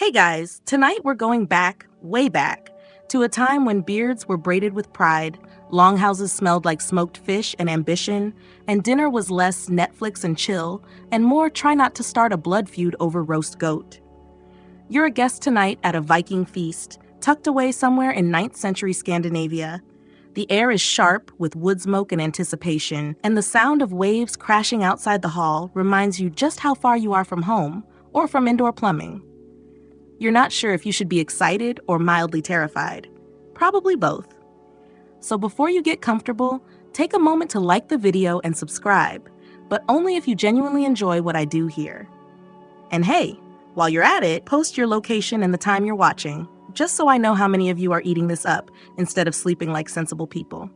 Hey guys, tonight we're going back, way back, to a time when beards were braided with pride, longhouses smelled like smoked fish and ambition, and dinner was less Netflix and chill, and more try not to start a blood feud over roast goat. You're a guest tonight at a Viking feast, tucked away somewhere in 9th century Scandinavia. The air is sharp with wood smoke and anticipation, and the sound of waves crashing outside the hall reminds you just how far you are from home, or from indoor plumbing. You're not sure if you should be excited or mildly terrified. Probably both. So before you get comfortable, take a moment to like the video and subscribe, but only if you genuinely enjoy what I do here. And hey, while you're at it, post your location and the time you're watching, just so I know how many of you are eating this up instead of sleeping like sensible people.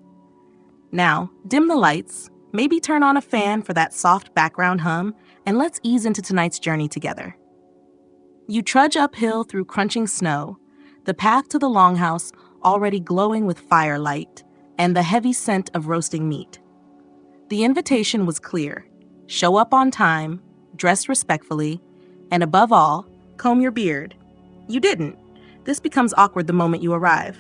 Now, dim the lights, maybe turn on a fan for that soft background hum, and let's ease into tonight's journey together. You trudge uphill through crunching snow, the path to the longhouse already glowing with firelight and the heavy scent of roasting meat. The invitation was clear: show up on time, dress respectfully, and above all, comb your beard. You didn't. This becomes awkward the moment you arrive.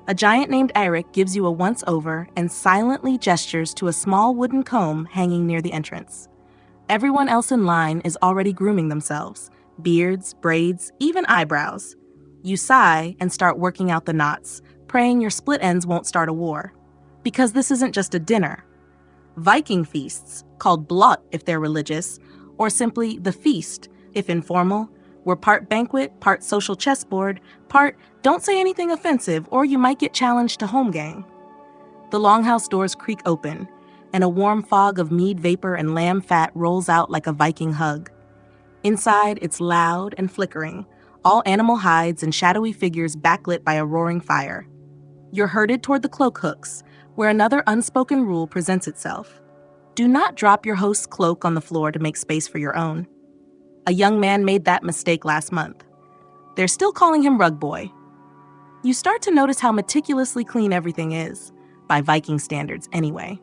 A giant named Eric gives you a once-over and silently gestures to a small wooden comb hanging near the entrance. Everyone else in line is already grooming themselves. Beards, braids, even eyebrows. You sigh and start working out the knots, praying your split ends won't start a war. Because this isn't just a dinner. Viking feasts, called blot if they're religious, or simply the feast if informal, were part banquet, part social chessboard, part don't say anything offensive or you might get challenged to home gang. The longhouse doors creak open, and a warm fog of mead vapor and lamb fat rolls out like a Viking hug. Inside, it's loud and flickering, all animal hides and shadowy figures backlit by a roaring fire. You're herded toward the cloak hooks, where another unspoken rule presents itself. Do not drop your host's cloak on the floor to make space for your own. A young man made that mistake last month. They're still calling him Rug Boy. You start to notice how meticulously clean everything is, by Viking standards anyway.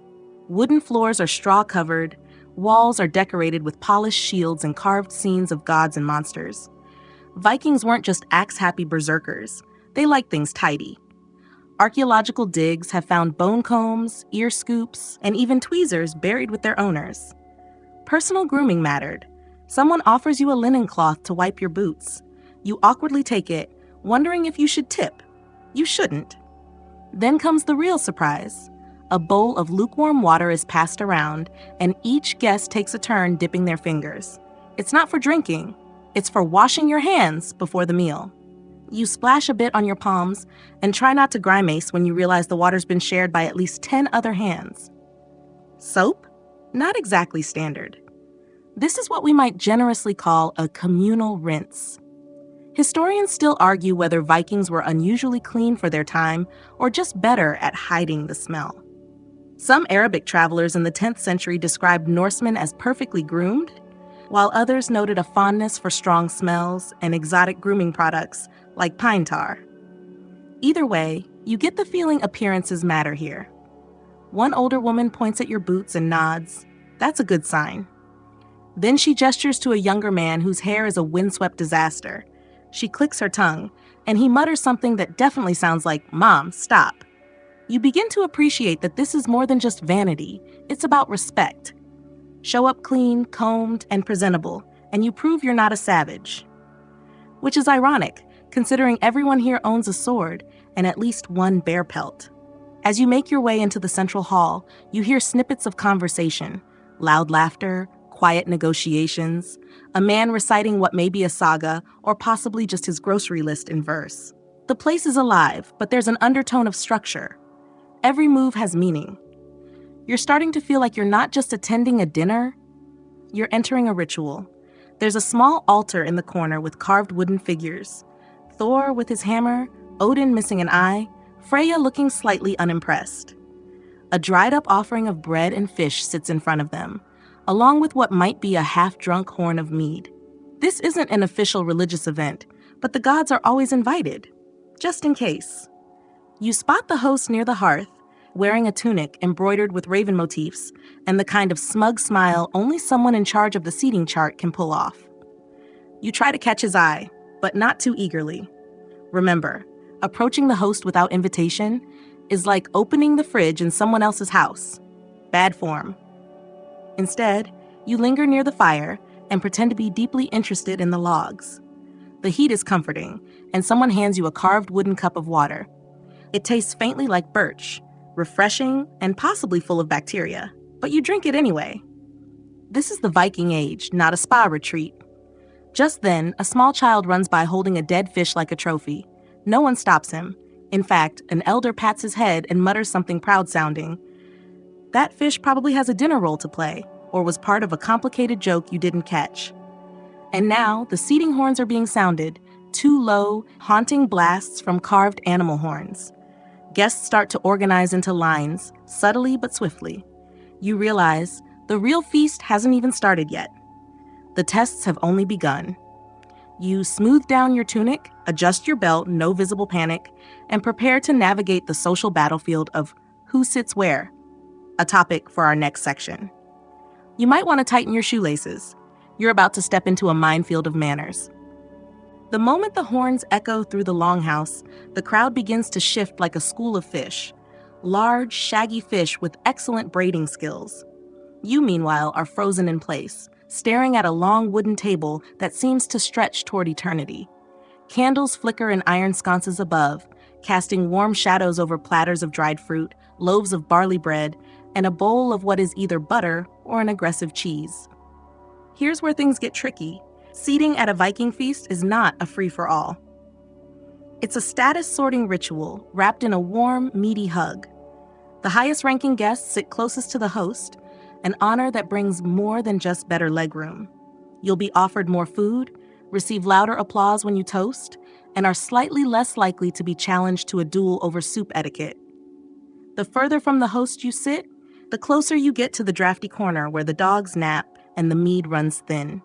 Wooden floors are straw-covered, walls are decorated with polished shields and carved scenes of gods and monsters. Vikings weren't just axe-happy berserkers. They liked things tidy. Archaeological digs have found bone combs, ear scoops, and even tweezers buried with their owners. Personal grooming mattered. Someone offers you a linen cloth to wipe your boots. You awkwardly take it, wondering if you should tip. You shouldn't. Then comes the real surprise. A bowl of lukewarm water is passed around, and each guest takes a turn dipping their fingers. It's not for drinking. It's for washing your hands before the meal. You splash a bit on your palms and try not to grimace when you realize the water's been shared by at least 10 other hands. Soap? Not exactly standard. This is what we might generously call a communal rinse. Historians still argue whether Vikings were unusually clean for their time or just better at hiding the smell. Some Arabic travelers in the 10th century described Norsemen as perfectly groomed, while others noted a fondness for strong smells and exotic grooming products like pine tar. Either way, you get the feeling appearances matter here. One older woman points at your boots and nods. That's a good sign. Then she gestures to a younger man whose hair is a windswept disaster. She clicks her tongue, and he mutters something that definitely sounds like, "Mom, stop." You begin to appreciate that this is more than just vanity. It's about respect. Show up clean, combed, and presentable, and you prove you're not a savage. Which is ironic, considering everyone here owns a sword and at least one bear pelt. As you make your way into the central hall, you hear snippets of conversation, loud laughter, quiet negotiations, a man reciting what may be a saga or possibly just his grocery list in verse. The place is alive, but there's an undertone of structure. Every move has meaning. You're starting to feel like you're not just attending a dinner, you're entering a ritual. There's a small altar in the corner with carved wooden figures. Thor with his hammer, Odin missing an eye, Freya looking slightly unimpressed. A dried-up offering of bread and fish sits in front of them, along with what might be a half-drunk horn of mead. This isn't an official religious event, but the gods are always invited, just in case. You spot the host near the hearth, wearing a tunic embroidered with raven motifs and the kind of smug smile only someone in charge of the seating chart can pull off. You try to catch his eye, but not too eagerly. Remember, approaching the host without invitation is like opening the fridge in someone else's house. Bad form. Instead, you linger near the fire and pretend to be deeply interested in the logs. The heat is comforting, and someone hands you a carved wooden cup of water. It tastes faintly like birch, refreshing and possibly full of bacteria, but you drink it anyway. This is the Viking Age, not a spa retreat. Just then, a small child runs by holding a dead fish like a trophy. No one stops him. In fact, an elder pats his head and mutters something proud-sounding. That fish probably has a dinner role to play, or was part of a complicated joke you didn't catch. And now, the seating horns are being sounded, two low, haunting blasts from carved animal horns. Guests start to organize into lines, subtly but swiftly. You realize the real feast hasn't even started yet. The tests have only begun. You smooth down your tunic, adjust your belt, no visible panic, and prepare to navigate the social battlefield of who sits where, a topic for our next section. You might want to tighten your shoelaces. You're about to step into a minefield of manners. The moment the horns echo through the longhouse, the crowd begins to shift like a school of fish. Large, shaggy fish with excellent braiding skills. You, meanwhile, are frozen in place, staring at a long wooden table that seems to stretch toward eternity. Candles flicker in iron sconces above, casting warm shadows over platters of dried fruit, loaves of barley bread, and a bowl of what is either butter or an aggressive cheese. Here's where things get tricky. Seating at a Viking feast is not a free-for-all. It's a status-sorting ritual wrapped in a warm, meaty hug. The highest-ranking guests sit closest to the host, an honor that brings more than just better legroom. You'll be offered more food, receive louder applause when you toast, and are slightly less likely to be challenged to a duel over soup etiquette. The further from the host you sit, the closer you get to the drafty corner where the dogs nap and the mead runs thin.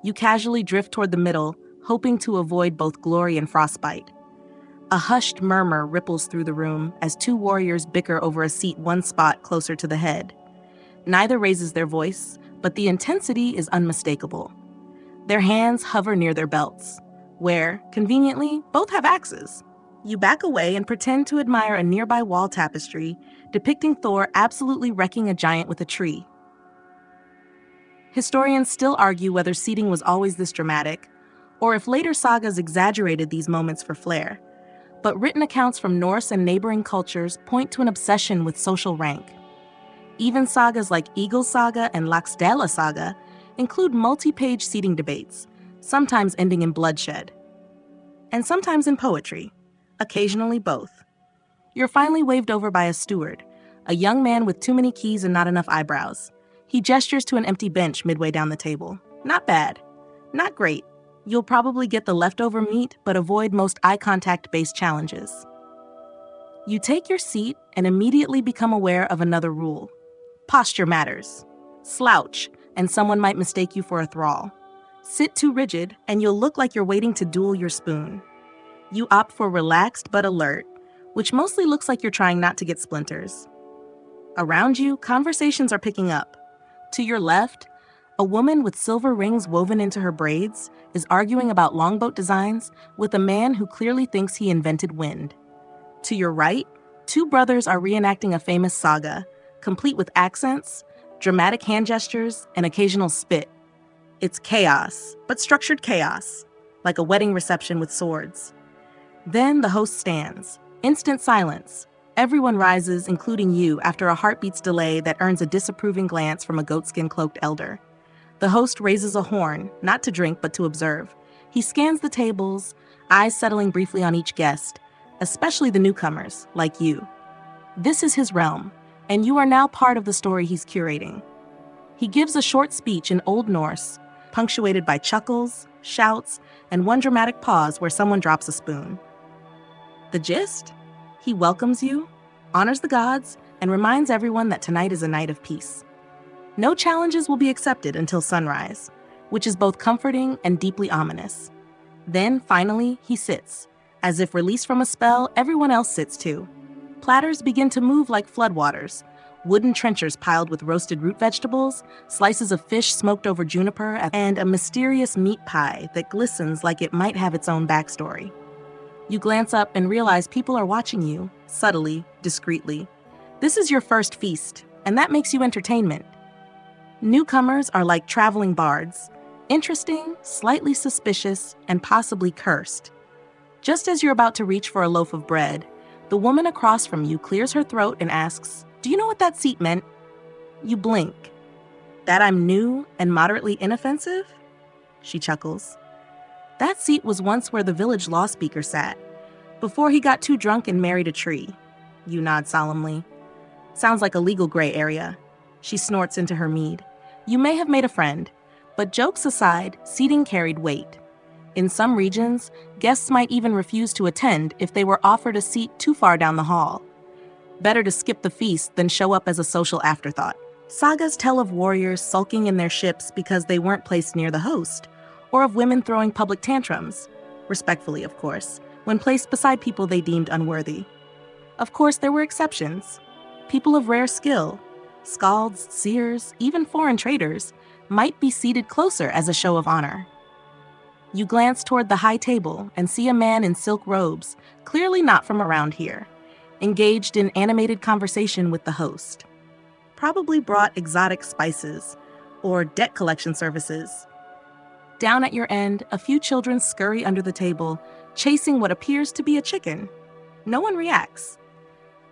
You casually drift toward the middle, hoping to avoid both glory and frostbite. A hushed murmur ripples through the room as two warriors bicker over a seat one spot closer to the head. Neither raises their voice, but the intensity is unmistakable. Their hands hover near their belts, where, conveniently, both have axes. You back away and pretend to admire a nearby wall tapestry depicting Thor absolutely wrecking a giant with a tree. Historians still argue whether seating was always this dramatic, or if later sagas exaggerated these moments for flair. But written accounts from Norse and neighboring cultures point to an obsession with social rank. Even sagas like Eagle Saga and Laxdæla Saga include multi-page seating debates, sometimes ending in bloodshed. And sometimes in poetry, occasionally both. You're finally waved over by a steward, a young man with too many keys and not enough eyebrows. He gestures to an empty bench midway down the table. Not bad. Not great. You'll probably get the leftover meat, but avoid most eye contact-based challenges. You take your seat and immediately become aware of another rule. Posture matters. Slouch, and someone might mistake you for a thrall. Sit too rigid, and you'll look like you're waiting to duel your spoon. You opt for relaxed but alert, which mostly looks like you're trying not to get splinters. Around you, conversations are picking up. To your left, a woman with silver rings woven into her braids is arguing about longboat designs with a man who clearly thinks he invented wind. To your right, two brothers are reenacting a famous saga, complete with accents, dramatic hand gestures, and occasional spit. It's chaos, but structured chaos, like a wedding reception with swords. Then the host stands. Instant silence. Everyone rises, including you, after a heartbeat's delay that earns a disapproving glance from a goatskin-cloaked elder. The host raises a horn, not to drink but to observe. He scans the tables, eyes settling briefly on each guest, especially the newcomers, like you. This is his realm, and you are now part of the story he's curating. He gives a short speech in Old Norse, punctuated by chuckles, shouts, and one dramatic pause where someone drops a spoon. The gist? He welcomes you, honors the gods, and reminds everyone that tonight is a night of peace. No challenges will be accepted until sunrise, which is both comforting and deeply ominous. Then, finally, he sits. As if released from a spell, everyone else sits too. Platters begin to move like floodwaters, wooden trenchers piled with roasted root vegetables, slices of fish smoked over juniper, and a mysterious meat pie that glistens like it might have its own backstory. You glance up and realize people are watching you, subtly, discreetly. This is your first feast, and that makes you entertainment. Newcomers are like traveling bards, interesting, slightly suspicious, and possibly cursed. Just as you're about to reach for a loaf of bread, the woman across from you clears her throat and asks, "Do you know what that seat meant?" You blink. "That I'm new and moderately inoffensive?" She chuckles. "That seat was once where the village law speaker sat, before he got too drunk and married a tree." You nod solemnly. "Sounds like a legal gray area." She snorts into her mead. You may have made a friend, but jokes aside, seating carried weight. In some regions, guests might even refuse to attend if they were offered a seat too far down the hall. Better to skip the feast than show up as a social afterthought. Sagas tell of warriors sulking in their ships because they weren't placed near the host, or of women throwing public tantrums, respectfully of course, when placed beside people they deemed unworthy. Of course, there were exceptions. People of rare skill, skalds, seers, even foreign traders, might be seated closer as a show of honor. You glance toward the high table and see a man in silk robes, clearly not from around here, engaged in animated conversation with the host. Probably brought exotic spices or debt collection services. Down at your end, a few children scurry under the table, chasing what appears to be a chicken. No one reacts.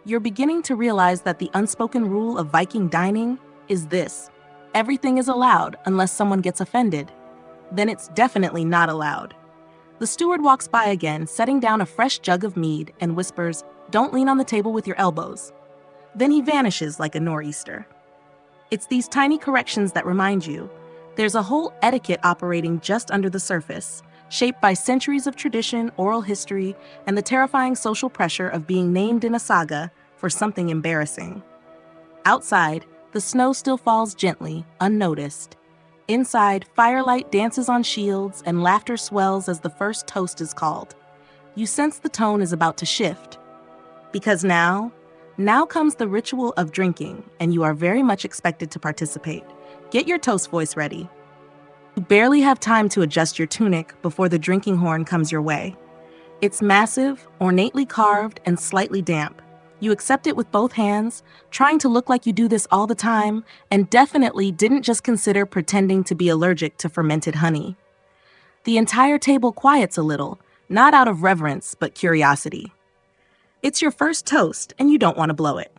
You're beginning to realize that the unspoken rule of Viking dining is this: everything is allowed unless someone gets offended. Then it's definitely not allowed. The steward walks by again, setting down a fresh jug of mead, and whispers, "Don't lean on the table with your elbows." Then he vanishes like a nor'easter. It's these tiny corrections that remind you there's a whole etiquette operating just under the surface, shaped by centuries of tradition, oral history, and the terrifying social pressure of being named in a saga for something embarrassing. Outside, the snow still falls gently, unnoticed. Inside, firelight dances on shields and laughter swells as the first toast is called. You sense the tone is about to shift. Because now comes the ritual of drinking, and you are very much expected to participate. Get your toast voice ready. You barely have time to adjust your tunic before the drinking horn comes your way. It's massive, ornately carved, and slightly damp. You accept it with both hands, trying to look like you do this all the time, and definitely didn't just consider pretending to be allergic to fermented honey. The entire table quiets a little, not out of reverence, but curiosity. It's your first toast, and you don't want to blow it.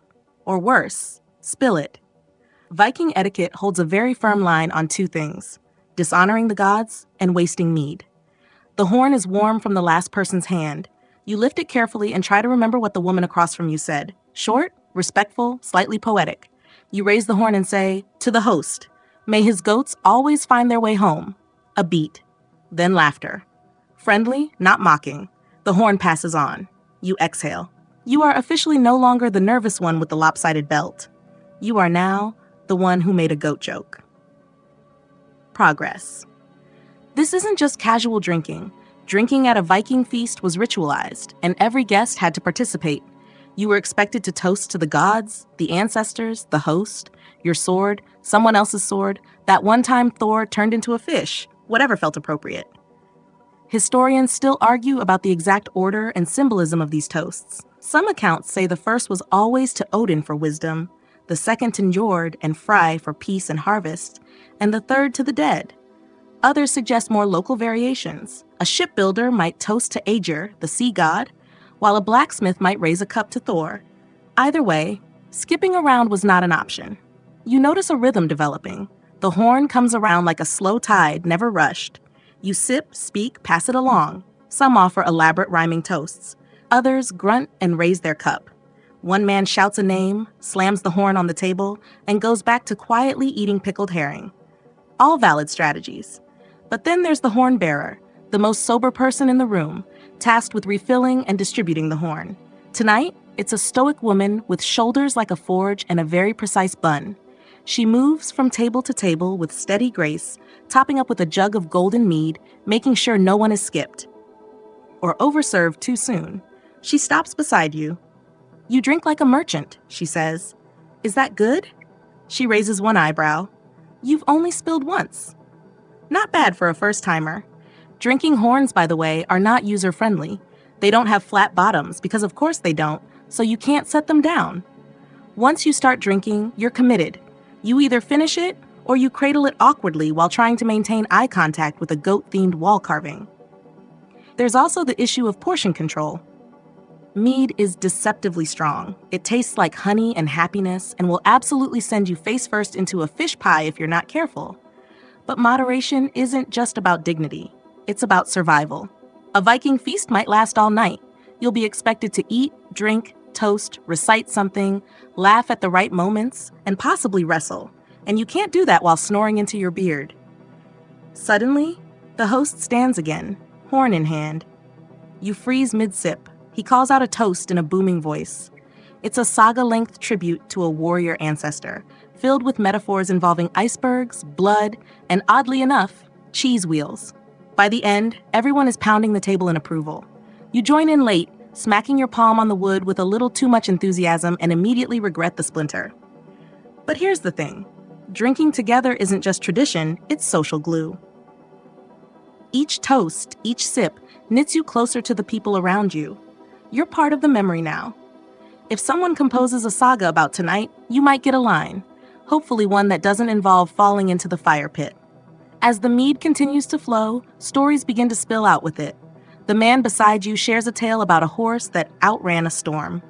Or worse, spill it. Viking etiquette holds a very firm line on two things: dishonoring the gods and wasting mead. The horn is warm from the last person's hand. You lift it carefully and try to remember what the woman across from you said. Short, respectful, slightly poetic. You raise the horn and say, "To the host, may his goats always find their way home." A beat. Then laughter. Friendly, not mocking. The horn passes on. You exhale. You are officially no longer the nervous one with the lopsided belt. You are now the one who made a goat joke. Progress. This isn't just casual drinking. Drinking at a Viking feast was ritualized, and every guest had to participate. You were expected to toast to the gods, the ancestors, the host, your sword, someone else's sword, that one time Thor turned into a fish, whatever felt appropriate. Historians still argue about the exact order and symbolism of these toasts. Some accounts say the first was always to Odin for wisdom, the second to Njord and Frey for peace and harvest, and the third to the dead. Others suggest more local variations. A shipbuilder might toast to Aegir, the sea god, while a blacksmith might raise a cup to Thor. Either way, skipping around was not an option. You notice a rhythm developing. The horn comes around like a slow tide, never rushed. You sip, speak, pass it along. Some offer elaborate rhyming toasts. Others grunt and raise their cup. One man shouts a name, slams the horn on the table, and goes back to quietly eating pickled herring. All valid strategies. But then there's the horn bearer, the most sober person in the room, tasked with refilling and distributing the horn. Tonight, it's a stoic woman with shoulders like a forge and a very precise bun. She moves from table to table with steady grace, topping up with a jug of golden mead, making sure no one is skipped or overserved too soon. She stops beside you. "You drink like a merchant," she says. Is that good? She raises one eyebrow. You've only spilled once. Not bad for a first-timer. Drinking horns, by the way, are not user-friendly. They don't have flat bottoms, because of course they don't, so you can't set them down. Once you start drinking, you're committed. You either finish it, or you cradle it awkwardly while trying to maintain eye contact with a goat-themed wall carving. There's also the issue of portion control. Mead is deceptively strong. It tastes like honey and happiness and will absolutely send you face first into a fish pie if you're not careful. But moderation isn't just about dignity. It's about survival. A Viking feast might last all night. You'll be expected to eat, drink, toast, recite something, laugh at the right moments, and possibly wrestle. And you can't do that while snoring into your beard. Suddenly, the host stands again, horn in hand. You freeze mid-sip. He calls out a toast in a booming voice. It's a saga-length tribute to a warrior ancestor, filled with metaphors involving icebergs, blood, and oddly enough, cheese wheels. By the end, everyone is pounding the table in approval. You join in late, smacking your palm on the wood with a little too much enthusiasm and immediately regret the splinter. But here's the thing. Drinking together isn't just tradition, it's social glue. Each toast, each sip, knits you closer to the people around you. You're part of the memory now. If someone composes a saga about tonight, you might get a line, hopefully one that doesn't involve falling into the fire pit. As the mead continues to flow, stories begin to spill out with it. The man beside you shares a tale about a horse that outran a storm.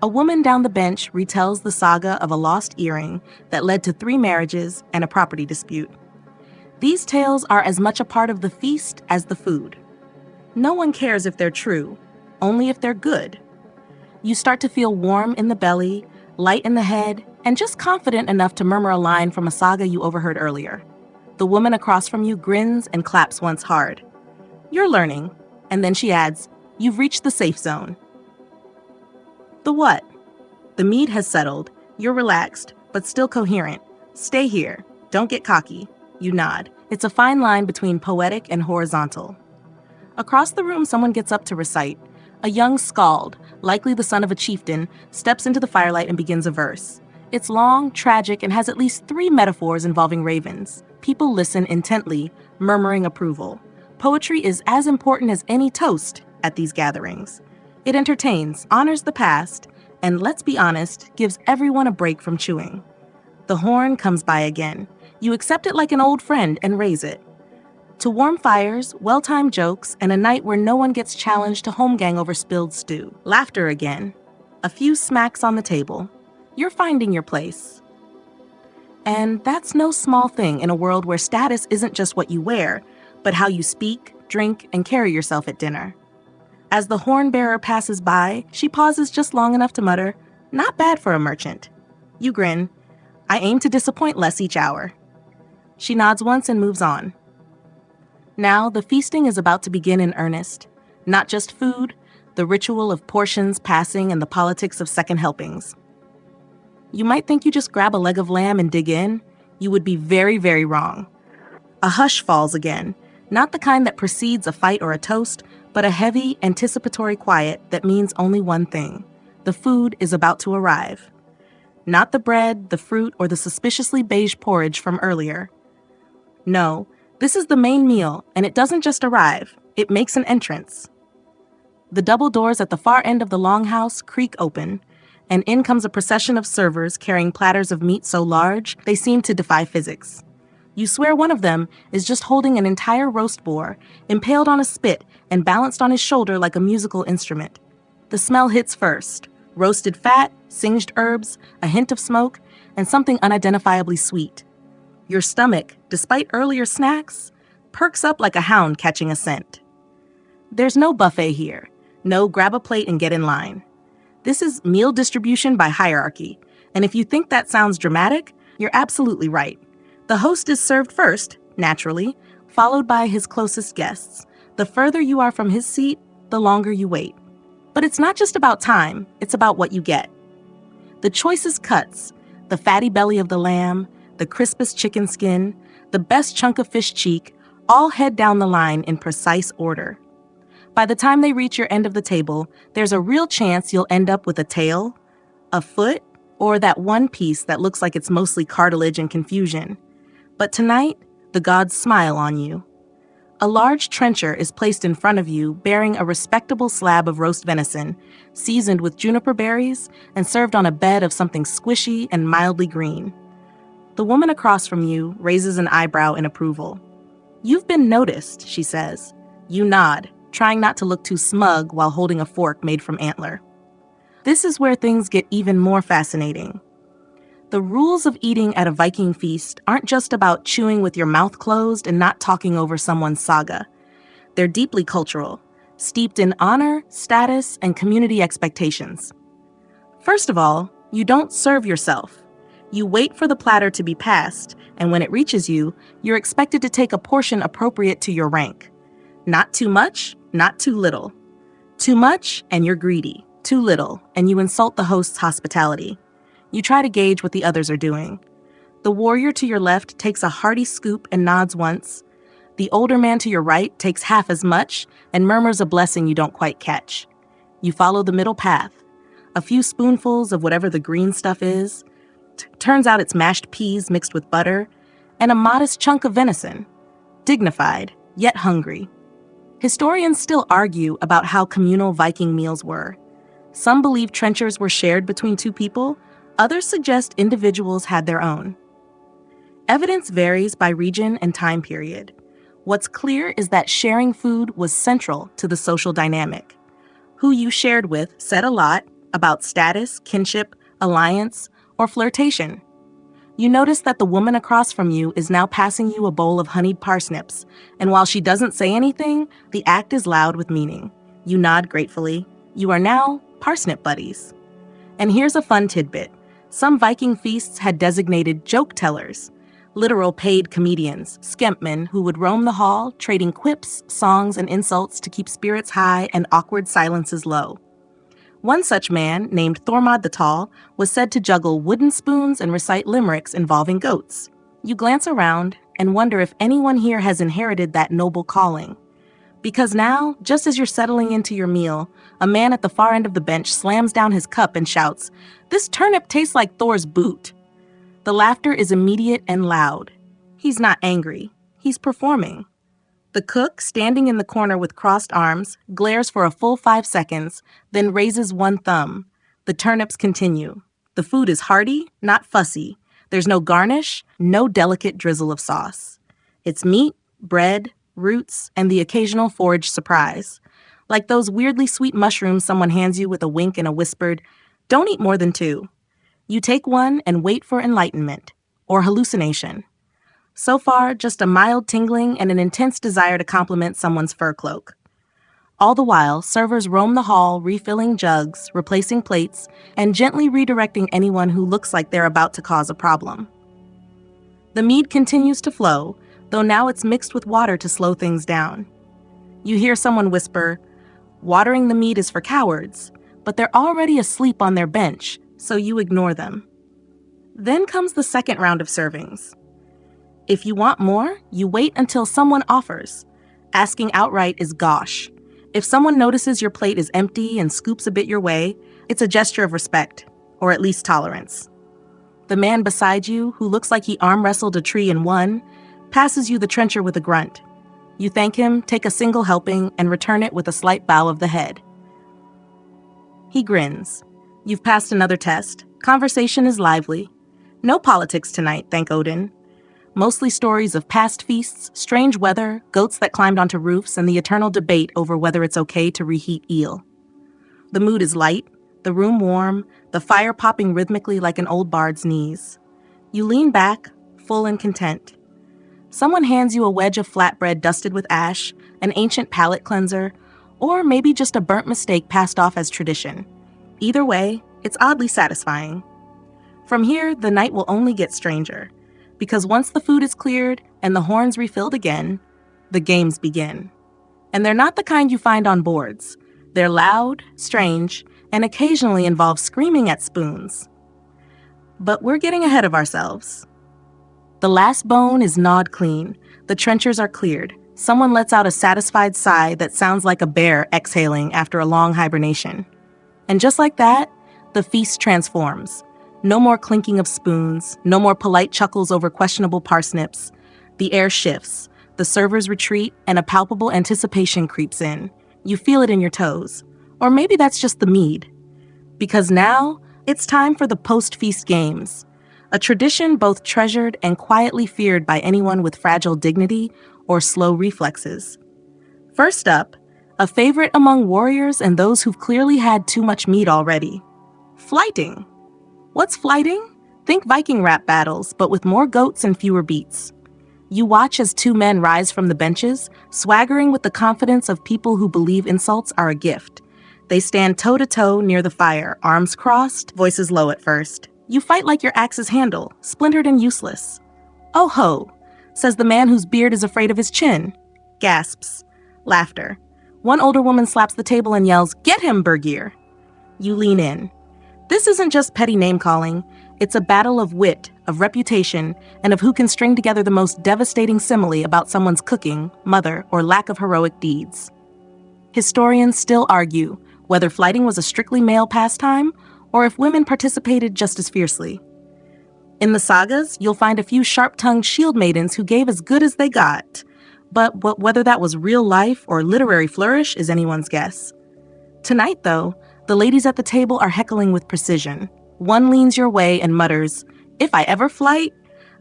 A woman down the bench retells the saga of a lost earring that led to 3 marriages and a property dispute. These tales are as much a part of the feast as the food. No one cares if they're true, only if they're good. You start to feel warm in the belly, light in the head, and just confident enough to murmur a line from a saga you overheard earlier. The woman across from you grins and claps once hard. You're learning, and then she adds, you've reached the safe zone. The what? The mead has settled. You're relaxed, but still coherent. Stay here. Don't get cocky. You nod. It's a fine line between poetic and horizontal. Across the room, someone gets up to recite. A young skald, likely the son of a chieftain, steps into the firelight and begins a verse. It's long, tragic, and has at least 3 metaphors involving ravens. People listen intently, murmuring approval. Poetry is as important as any toast at these gatherings. It entertains, honors the past, and let's be honest, gives everyone a break from chewing. The horn comes by again. You accept it like an old friend and raise it. To warm fires, well-timed jokes, and a night where no one gets challenged to homegang over spilled stew. Laughter again. A few smacks on the table. You're finding your place. And that's no small thing in a world where status isn't just what you wear, but how you speak, drink, and carry yourself at dinner. As the horn bearer passes by, she pauses just long enough to mutter, "Not bad for a merchant." You grin. "I aim to disappoint less each hour." She nods once and moves on. Now, the feasting is about to begin in earnest. Not just food, the ritual of portions passing and the politics of second helpings. You might think you just grab a leg of lamb and dig in. You would be very, very wrong. A hush falls again, not the kind that precedes a fight or a toast, but a heavy, anticipatory quiet that means only one thing. The food is about to arrive. Not the bread, the fruit, or the suspiciously beige porridge from earlier. No, this is the main meal, and it doesn't just arrive, it makes an entrance. The double doors at the far end of the longhouse creak open, and in comes a procession of servers carrying platters of meat so large they seem to defy physics. You swear one of them is just holding an entire roast boar, impaled on a spit and balanced on his shoulder like a musical instrument. The smell hits first. Roasted fat, singed herbs, a hint of smoke, and something unidentifiably sweet. Your stomach, despite earlier snacks, perks up like a hound catching a scent. There's no buffet here. No grab a plate and get in line. This is meal distribution by hierarchy, and if you think that sounds dramatic, you're absolutely right. The host is served first, naturally, followed by his closest guests. The further you are from his seat, the longer you wait. But it's not just about time, it's about what you get. The choicest cuts, the fatty belly of the lamb, the crispest chicken skin, the best chunk of fish cheek, all head down the line in precise order. By the time they reach your end of the table, there's a real chance you'll end up with a tail, a foot, or that one piece that looks like it's mostly cartilage and confusion. But tonight, the gods smile on you. A large trencher is placed in front of you, bearing a respectable slab of roast venison, seasoned with juniper berries and served on a bed of something squishy and mildly green. The woman across from you raises an eyebrow in approval. "You've been noticed," she says. You nod, trying not to look too smug while holding a fork made from antler. This is where things get even more fascinating. The rules of eating at a Viking feast aren't just about chewing with your mouth closed and not talking over someone's saga. They're deeply cultural, steeped in honor, status, and community expectations. First of all, you don't serve yourself. You wait for the platter to be passed, and when it reaches you, you're expected to take a portion appropriate to your rank. Not too much, not too little. Too much, and you're greedy. Too little, and you insult the host's hospitality. You try to gauge what the others are doing. The warrior to your left takes a hearty scoop and nods once. The older man to your right takes half as much and murmurs a blessing you don't quite catch. You follow the middle path. A few spoonfuls of whatever the green stuff is. Turns out it's mashed peas mixed with butter, and a modest chunk of venison. Dignified, yet hungry. Historians still argue about how communal Viking meals were. Some believe trenchers were shared between two people, others suggest individuals had their own. Evidence varies by region and time period. What's clear is that sharing food was central to the social dynamic. Who you shared with said a lot about status, kinship, alliance, or flirtation. You notice that the woman across from you is now passing you a bowl of honeyed parsnips, and while she doesn't say anything, the act is loud with meaning. You nod gratefully. You are now parsnip buddies. And here's a fun tidbit. Some Viking feasts had designated joke tellers, literal paid comedians, skempmen who would roam the hall, trading quips, songs, and insults to keep spirits high and awkward silences low. One such man, named Thormod the Tall, was said to juggle wooden spoons and recite limericks involving goats. You glance around and wonder if anyone here has inherited that noble calling. Because now, just as you're settling into your meal, a man at the far end of the bench slams down his cup and shouts, "This turnip tastes like Thor's boot." The laughter is immediate and loud. He's not angry. He's performing. The cook, standing in the corner with crossed arms, glares for a full 5 seconds, then raises one thumb. The turnips continue. The food is hearty, not fussy. There's no garnish, no delicate drizzle of sauce. It's meat, bread, roots, and the occasional foraged surprise. Like those weirdly sweet mushrooms someone hands you with a wink and a whispered, "Don't eat more than 2. You take one and wait for enlightenment, or hallucination. So far, just a mild tingling and an intense desire to compliment someone's fur cloak. All the while, servers roam the hall, refilling jugs, replacing plates, and gently redirecting anyone who looks like they're about to cause a problem. The mead continues to flow, though now it's mixed with water to slow things down. You hear someone whisper, "Watering the mead is for cowards," but they're already asleep on their bench, so you ignore them. Then comes the second round of servings. If you want more, you wait until someone offers. Asking outright is gauche. If someone notices your plate is empty and scoops a bit your way, it's a gesture of respect, or at least tolerance. The man beside you, who looks like he arm wrestled a tree and won, passes you the trencher with a grunt. You thank him, take a single helping, and return it with a slight bow of the head. He grins. You've passed another test. Conversation is lively. No politics tonight, thank Odin. Mostly stories of past feasts, strange weather, goats that climbed onto roofs, and the eternal debate over whether it's okay to reheat eel. The mood is light, the room warm, the fire popping rhythmically like an old bard's knees. You lean back, full and content. Someone hands you a wedge of flatbread dusted with ash, an ancient palate cleanser, or maybe just a burnt mistake passed off as tradition. Either way, it's oddly satisfying. From here, the night will only get stranger. Because once the food is cleared and the horns refilled again, the games begin. And they're not the kind you find on boards. They're loud, strange, and occasionally involve screaming at spoons. But we're getting ahead of ourselves. The last bone is gnawed clean. The trenchers are cleared. Someone lets out a satisfied sigh that sounds like a bear exhaling after a long hibernation. And just like that, the feast transforms. No more clinking of spoons, no more polite chuckles over questionable parsnips. The air shifts, the servers retreat, and a palpable anticipation creeps in. You feel it in your toes. Or maybe that's just the mead. Because now, it's time for the post-feast games, a tradition both treasured and quietly feared by anyone with fragile dignity or slow reflexes. First up, a favorite among warriors and those who've clearly had too much meat already. Flighting. What's flighting? Think Viking rap battles, but with more goats and fewer beats. You watch as two men rise from the benches, swaggering with the confidence of people who believe insults are a gift. They stand toe-to-toe near the fire, arms crossed, voices low at first. You fight like your axe's handle, splintered and useless. "Oh ho," says the man whose beard is afraid of his chin. Gasps. Laughter. One older woman slaps the table and yells, "Get him, Bergier!" You lean in. This isn't just petty name-calling. It's a battle of wit, of reputation, and of who can string together the most devastating simile about someone's cooking, mother, or lack of heroic deeds. Historians still argue whether flighting was a strictly male pastime or if women participated just as fiercely. In the sagas, you'll find a few sharp-tongued shield maidens who gave as good as they got, but whether that was real life or literary flourish is anyone's guess. Tonight, though, the ladies at the table are heckling with precision. One leans your way and mutters, "If I ever flight,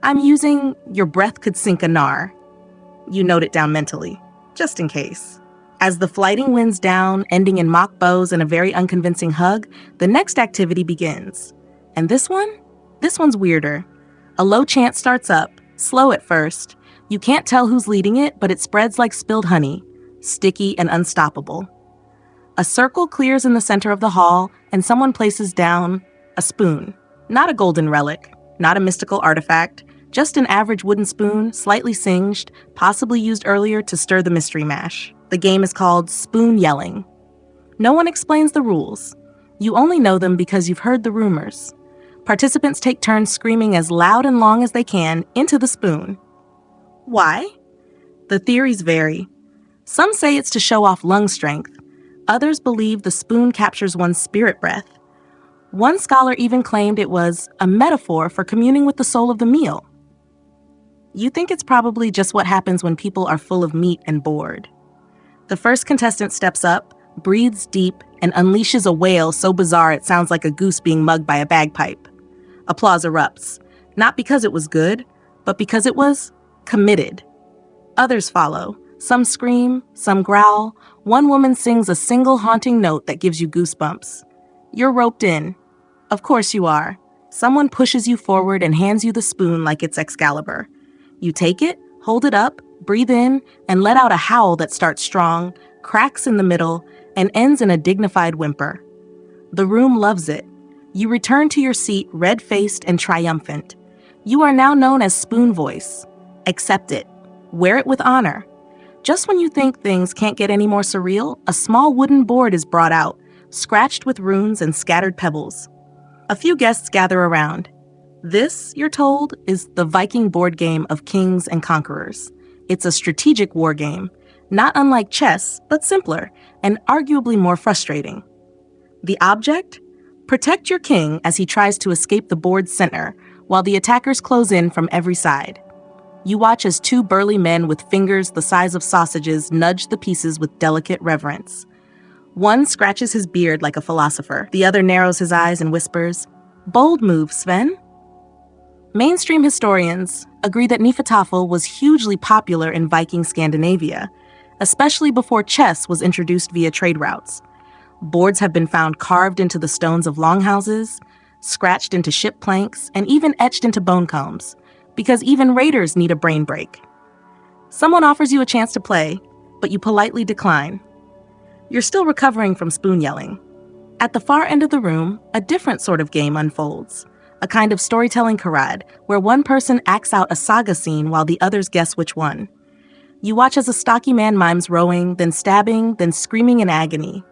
I'm using your breath could sink a gnar." You note it down mentally, just in case. As the flighting winds down, ending in mock bows and a very unconvincing hug, the next activity begins. And this one's weirder. A low chant starts up, slow at first. You can't tell who's leading it, but it spreads like spilled honey, sticky and unstoppable. A circle clears in the center of the hall, and someone places down a spoon. Not a golden relic, not a mystical artifact, just an average wooden spoon, slightly singed, possibly used earlier to stir the mystery mash. The game is called spoon yelling. No one explains the rules. You only know them because you've heard the rumors. Participants take turns screaming as loud and long as they can into the spoon. Why? The theories vary. Some say it's to show off lung strength. Others believe the spoon captures one's spirit breath. One scholar even claimed it was a metaphor for communing with the soul of the meal. You think it's probably just what happens when people are full of meat and bored. The first contestant steps up, breathes deep, and unleashes a wail so bizarre it sounds like a goose being mugged by a bagpipe. Applause erupts, not because it was good, but because it was committed. Others follow. Some scream, some growl. One woman sings a single haunting note that gives you goosebumps. You're roped in. Of course you are. Someone pushes you forward and hands you the spoon like it's Excalibur. You take it, hold it up, breathe in, and let out a howl that starts strong, cracks in the middle, and ends in a dignified whimper. The room loves it. You return to your seat red-faced and triumphant. You are now known as Spoon Voice. Accept it. Wear it with honor. Just when you think things can't get any more surreal, a small wooden board is brought out, scratched with runes and scattered pebbles. A few guests gather around. This, you're told, is the Viking board game of kings and conquerors. It's a strategic war game, not unlike chess, but simpler, and arguably more frustrating. The object? Protect your king as he tries to escape the board's center, while the attackers close in from every side. You watch as two burly men with fingers the size of sausages nudge the pieces with delicate reverence. One scratches his beard like a philosopher. The other narrows his eyes and whispers, "Bold move, Sven." Mainstream historians agree that Hnefatafl was hugely popular in Viking Scandinavia, especially before chess was introduced via trade routes. Boards have been found carved into the stones of longhouses, scratched into ship planks, and even etched into bone combs, because even raiders need a brain break. Someone offers you a chance to play, but you politely decline. You're still recovering from spoon yelling. At the far end of the room, a different sort of game unfolds, a kind of storytelling charade where one person acts out a saga scene while the others guess which one. You watch as a stocky man mimes rowing, then stabbing, then screaming in agony.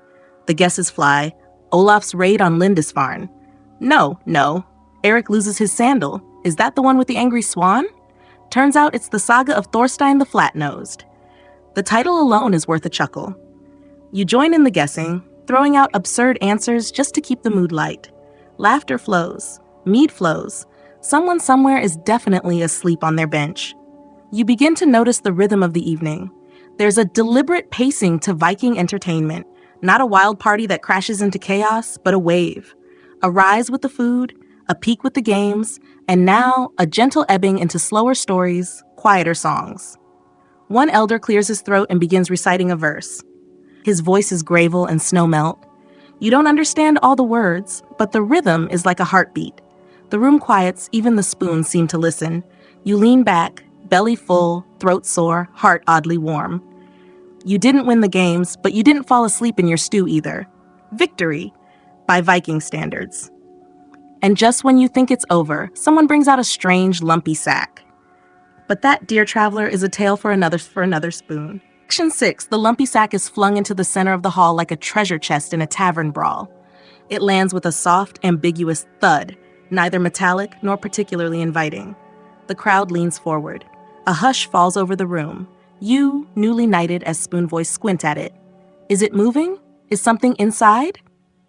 The guesses fly. Olaf's raid on Lindisfarne. No. Eric loses his sandal. Is that the one with the angry swan? Turns out it's the saga of Thorstein the Flat-Nosed. The title alone is worth a chuckle. You join in the guessing, throwing out absurd answers just to keep the mood light. Laughter flows. Mead flows. Someone somewhere is definitely asleep on their bench. You begin to notice the rhythm of the evening. There's a deliberate pacing to Viking entertainment, not a wild party that crashes into chaos, but a wave. A rise with the food, a peak with the games, and now a gentle ebbing into slower stories, quieter songs. One elder clears his throat and begins reciting a verse. His voice is gravel and snowmelt. You don't understand all the words, but the rhythm is like a heartbeat. The room quiets, even the spoons seem to listen. You lean back, belly full, throat sore, heart oddly warm. You didn't win the games, but you didn't fall asleep in your stew either. Victory, by Viking standards. And just when you think it's over, someone brings out a strange, lumpy sack. But that, dear traveler, is a tale for another spoon. Section 6, the lumpy sack is flung into the center of the hall like a treasure chest in a tavern brawl. It lands with a soft, ambiguous thud, neither metallic nor particularly inviting. The crowd leans forward. A hush falls over the room. You, newly knighted as Spoon Voice, squint at it. Is it moving? Is something inside?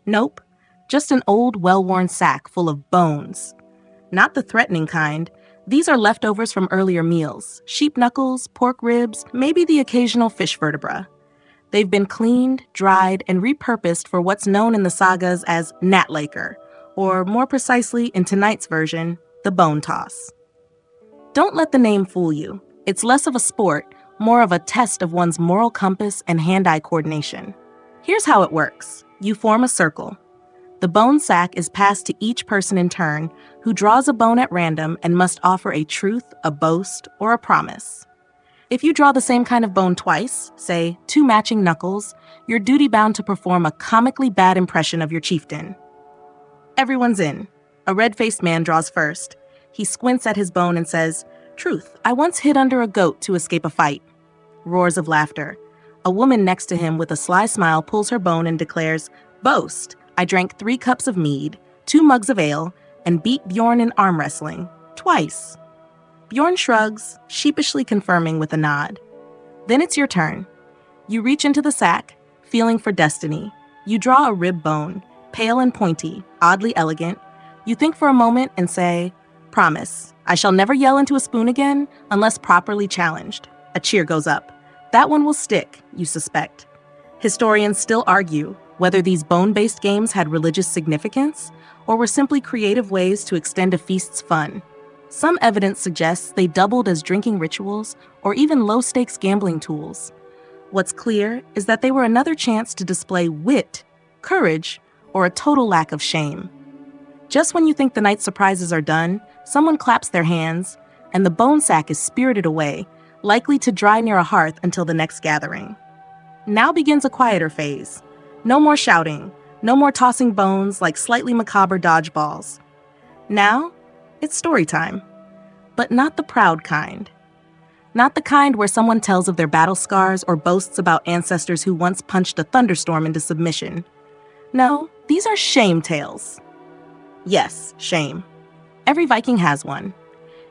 Nope. Just an old, well-worn sack full of bones. Not the threatening kind. These are leftovers from earlier meals. Sheep knuckles, pork ribs, maybe the occasional fish vertebra. They've been cleaned, dried, and repurposed for what's known in the sagas as natlaker, or more precisely in tonight's version, the bone toss. Don't let the name fool you. It's less of a sport, more of a test of one's moral compass and hand-eye coordination. Here's how it works. You form a circle. The bone sack is passed to each person in turn, who draws a bone at random and must offer a truth, a boast, or a promise. If you draw the same kind of bone twice, say 2 matching knuckles, you're duty-bound to perform a comically bad impression of your chieftain. Everyone's in. A red-faced man draws first. He squints at his bone and says, "Truth, I once hid under a goat to escape a fight." Roars of laughter. A woman next to him with a sly smile pulls her bone and declares, "Boast, I drank 3 cups of mead, 2 mugs of ale, and beat Bjorn in arm wrestling. Twice." Bjorn shrugs, sheepishly confirming with a nod. Then it's your turn. You reach into the sack, feeling for destiny. You draw a rib bone, pale and pointy, oddly elegant. You think for a moment and say, "Promise, I shall never yell into a spoon again unless properly challenged." A cheer goes up. That one will stick, you suspect. Historians still argue whether these bone-based games had religious significance or were simply creative ways to extend a feast's fun. Some evidence suggests they doubled as drinking rituals or even low-stakes gambling tools. What's clear is that they were another chance to display wit, courage, or a total lack of shame. Just when you think the night's surprises are done, someone claps their hands, and the bone sack is spirited away, likely to dry near a hearth until the next gathering. Now begins a quieter phase. No more shouting, no more tossing bones like slightly macabre dodgeballs. Now, it's story time. But not the proud kind. Not the kind where someone tells of their battle scars or boasts about ancestors who once punched a thunderstorm into submission. No, these are shame tales. Yes, shame. Every Viking has one.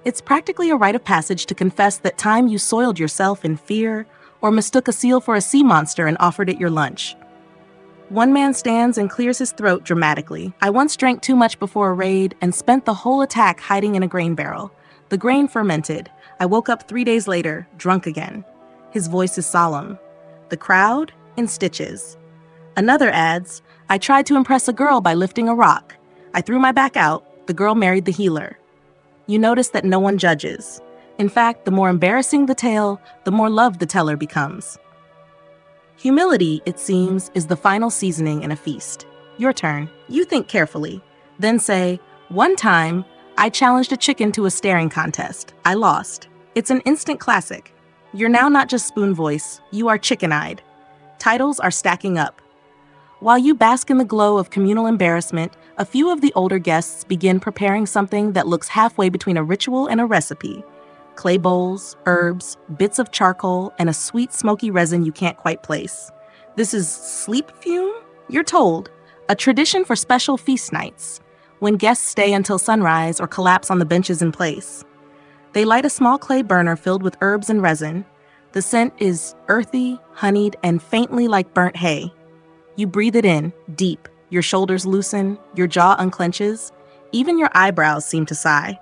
It's practically a rite of passage to confess that time you soiled yourself in fear or mistook a seal for a sea monster and offered it your lunch. One man stands and clears his throat dramatically. "I once drank too much before a raid and spent the whole attack hiding in a grain barrel. The grain fermented. I woke up 3 days later, drunk again." His voice is solemn. The crowd, in stitches. Another adds, "I tried to impress a girl by lifting a rock. I threw my back out. The girl married the healer." You notice that no one judges. In fact, the more embarrassing the tale, the more loved the teller becomes. Humility, it seems, is the final seasoning in a feast. Your turn. You think carefully. Then say, "One time, I challenged a chicken to a staring contest. I lost." It's an instant classic. You're now not just spoon voice, you are chicken-eyed. Titles are stacking up. While you bask in the glow of communal embarrassment, a few of the older guests begin preparing something that looks halfway between a ritual and a recipe. Clay bowls, herbs, bits of charcoal, and a sweet, smoky resin you can't quite place. This is sleep fume? You're told. A tradition for special feast nights, when guests stay until sunrise or collapse on the benches in place. They light a small clay burner filled with herbs and resin. The scent is earthy, honeyed, and faintly like burnt hay. You breathe it in, deep. Your shoulders loosen, your jaw unclenches. Even your eyebrows seem to sigh.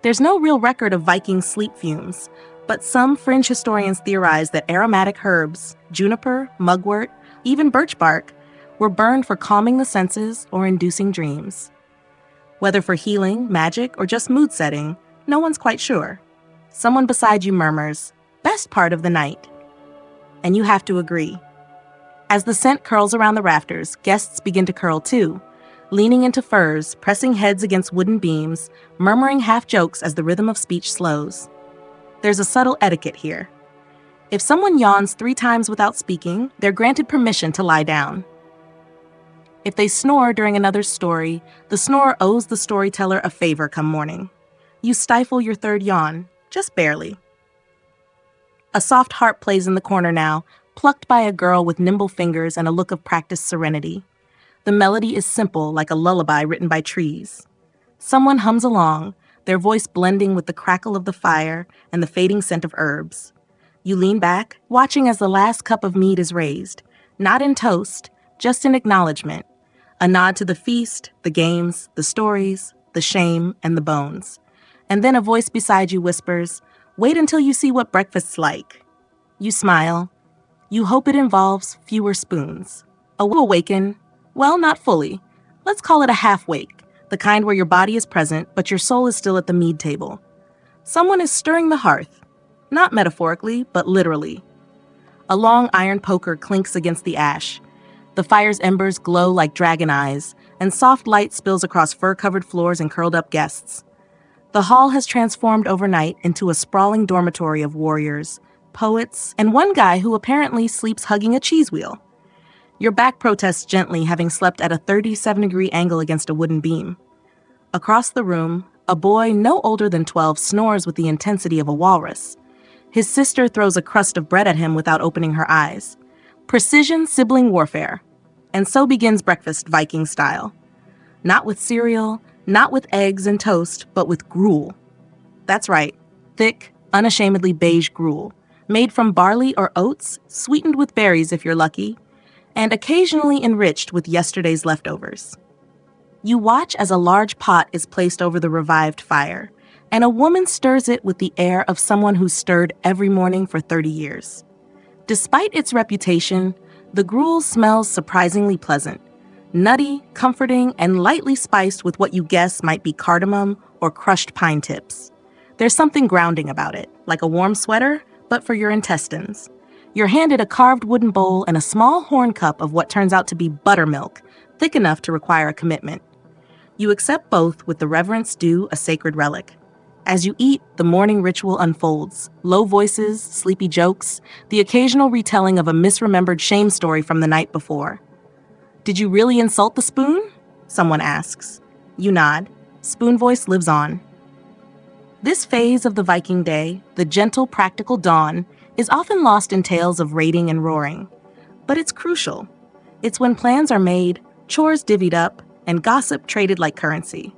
There's no real record of Viking sleep fumes, but some fringe historians theorize that aromatic herbs, juniper, mugwort, even birch bark, were burned for calming the senses or inducing dreams. Whether for healing, magic, or just mood setting, no one's quite sure. Someone beside you murmurs, "Best part of the night." And you have to agree. As the scent curls around the rafters, guests begin to curl too, leaning into furs, pressing heads against wooden beams, murmuring half-jokes as the rhythm of speech slows. There's a subtle etiquette here. If someone yawns 3 times without speaking, they're granted permission to lie down. If they snore during another's story, the snorer owes the storyteller a favor come morning. You stifle your 3rd yawn, just barely. A soft harp plays in the corner now, plucked by a girl with nimble fingers and a look of practiced serenity. The melody is simple, like a lullaby written by trees. Someone hums along, their voice blending with the crackle of the fire and the fading scent of herbs. You lean back, watching as the last cup of mead is raised, not in toast, just in acknowledgement. A nod to the feast, the games, the stories, the shame, and the bones. And then a voice beside you whispers, "Wait until you see what breakfast's like." You smile. You hope it involves fewer spoons. Awaken, well, not fully. Let's call it a half-wake, the kind where your body is present, but your soul is still at the mead table. Someone is stirring the hearth, not metaphorically, but literally. A long iron poker clinks against the ash. The fire's embers glow like dragon eyes, and soft light spills across fur-covered floors and curled-up guests. The hall has transformed overnight into a sprawling dormitory of warriors, poets, and one guy who apparently sleeps hugging a cheese wheel. Your back protests gently, having slept at a 37-degree angle against a wooden beam. Across the room, a boy no older than 12 snores with the intensity of a walrus. His sister throws a crust of bread at him without opening her eyes. Precision sibling warfare. And so begins breakfast Viking style. Not with cereal, not with eggs and toast, but with gruel. That's right, thick, unashamedly beige gruel, made from barley or oats, sweetened with berries if you're lucky, and occasionally enriched with yesterday's leftovers. You watch as a large pot is placed over the revived fire, and a woman stirs it with the air of someone who's stirred every morning for 30 years. Despite its reputation, the gruel smells surprisingly pleasant, nutty, comforting, and lightly spiced with what you guess might be cardamom or crushed pine tips. There's something grounding about it, like a warm sweater, but for your intestines. You're handed a carved wooden bowl and a small horn cup of what turns out to be buttermilk, thick enough to require a commitment. You accept both with the reverence due a sacred relic. As you eat, the morning ritual unfolds. Low voices, sleepy jokes, the occasional retelling of a misremembered shame story from the night before. "Did you really insult the spoon?" someone asks. You nod. Spoon voice lives on. This phase of the Viking day, the gentle, practical dawn, is often lost in tales of raiding and roaring. But it's crucial. It's when plans are made, chores divvied up, and gossip traded like currency.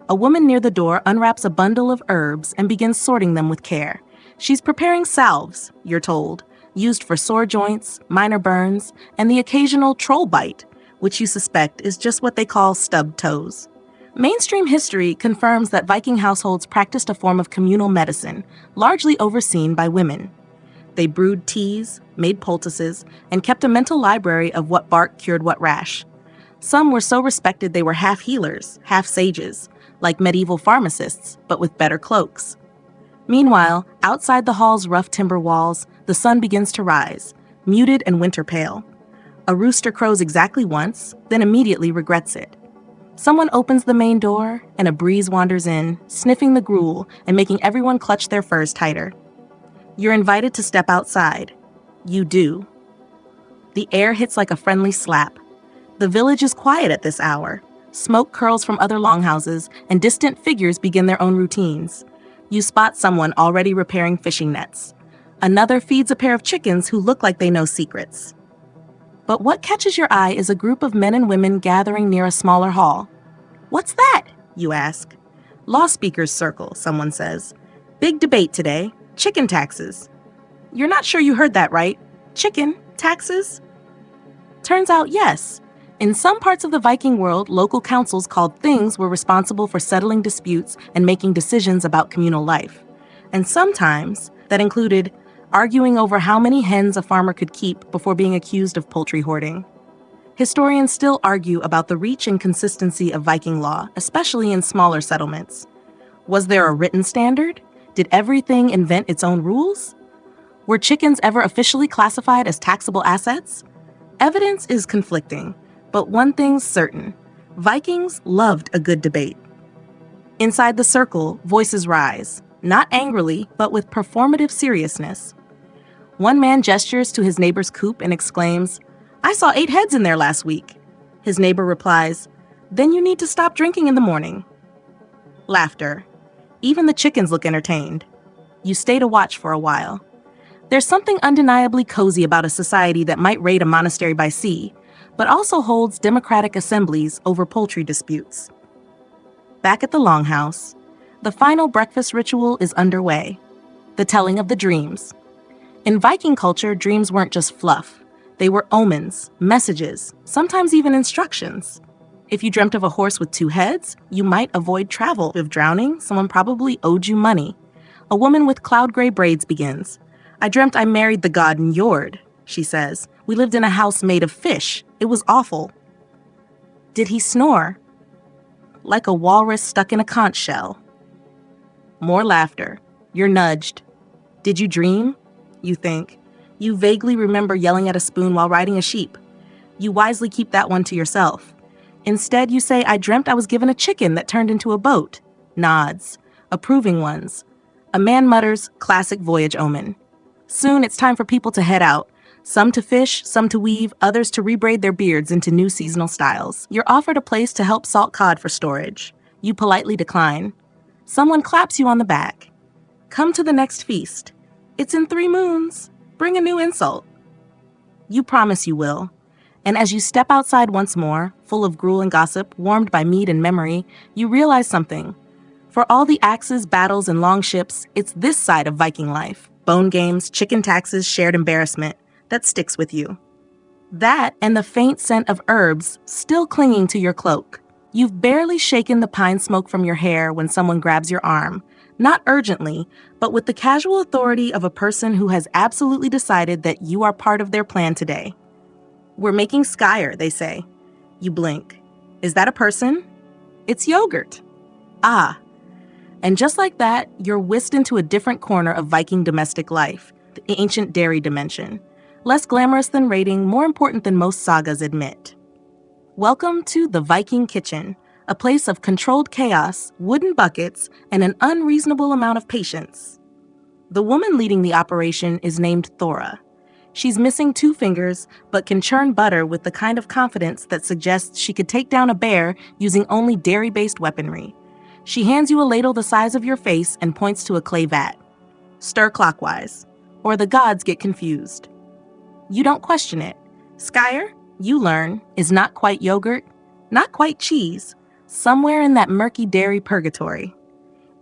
A woman near the door unwraps a bundle of herbs and begins sorting them with care. She's preparing salves, you're told, used for sore joints, minor burns, and the occasional troll bite, which you suspect is just what they call stubbed toes. Mainstream history confirms that Viking households practiced a form of communal medicine, largely overseen by women. They brewed teas, made poultices, and kept a mental library of what bark cured what rash. Some were so respected they were half healers, half sages, like medieval pharmacists, but with better cloaks. Meanwhile, outside the hall's rough timber walls, the sun begins to rise, muted and winter pale. A rooster crows exactly once, then immediately regrets it. Someone opens the main door, and a breeze wanders in, sniffing the gruel and making everyone clutch their furs tighter. You're invited to step outside. You do. The air hits like a friendly slap. The village is quiet at this hour. Smoke curls from other longhouses, and distant figures begin their own routines. You spot someone already repairing fishing nets. Another feeds a pair of chickens who look like they know secrets. But what catches your eye is a group of men and women gathering near a smaller hall. "What's that?" you ask. "Law speakers circle," someone says. "Big debate today. Chicken taxes." You're not sure you heard that right. Chicken taxes? Turns out, yes. In some parts of the Viking world, local councils called things were responsible for settling disputes and making decisions about communal life. And sometimes that included arguing over how many hens a farmer could keep before being accused of poultry hoarding. Historians still argue about the reach and consistency of Viking law, especially in smaller settlements. Was there a written standard? Did everything invent its own rules? Were chickens ever officially classified as taxable assets? Evidence is conflicting, but one thing's certain: Vikings loved a good debate. Inside the circle, voices rise, not angrily, but with performative seriousness. One man gestures to his neighbor's coop and exclaims, "I saw 8 heads in there last week." His neighbor replies, "Then you need to stop drinking in the morning." Laughter. Even the chickens look entertained. You stay to watch for a while. There's something undeniably cozy about a society that might raid a monastery by sea, but also holds democratic assemblies over poultry disputes. Back at the Longhouse, the final breakfast ritual is underway: the telling of the dreams. In Viking culture, dreams weren't just fluff. They were omens, messages, sometimes even instructions. If you dreamt of a horse with 2 heads, you might avoid travel. If drowning, someone probably owed you money. A woman with cloud gray braids begins. "I dreamt I married the god Njord," she says. "We lived in a house made of fish. It was awful." Did he snore? Like a walrus stuck in a conch shell. More laughter. You're nudged. Did you dream? You think. You vaguely remember yelling at a spoon while riding a sheep. You wisely keep that one to yourself. Instead, you say, "I dreamt I was given a chicken that turned into a boat." Nods. Approving ones. A man mutters, "Classic voyage omen." Soon it's time for people to head out. Some to fish, some to weave, others to rebraid their beards into new seasonal styles. You're offered a place to help salt cod for storage. You politely decline. Someone claps you on the back. "Come to the next feast. It's in 3 moons. Bring a new insult." You promise you will. And as you step outside once more, full of gruel and gossip, warmed by mead and memory, you realize something. For all the axes, battles, and long ships, it's this side of Viking life, bone games, chicken taxes, shared embarrassment, that sticks with you. That and the faint scent of herbs still clinging to your cloak. You've barely shaken the pine smoke from your hair when someone grabs your arm, not urgently, but with the casual authority of a person who has absolutely decided that you are part of their plan today. "We're making skyr," they say. You blink. "Is that a person?" "It's yogurt." "Ah." And just like that, you're whisked into a different corner of Viking domestic life, the ancient dairy dimension. Less glamorous than raiding, more important than most sagas admit. Welcome to the Viking kitchen, a place of controlled chaos, wooden buckets, and an unreasonable amount of patience. The woman leading the operation is named Thora. She's missing 2 fingers, but can churn butter with the kind of confidence that suggests she could take down a bear using only dairy-based weaponry. She hands you a ladle the size of your face and points to a clay vat. Stir clockwise, or the gods get confused. You don't question it. Skyr, you learn, is not quite yogurt, not quite cheese, somewhere in that murky dairy purgatory.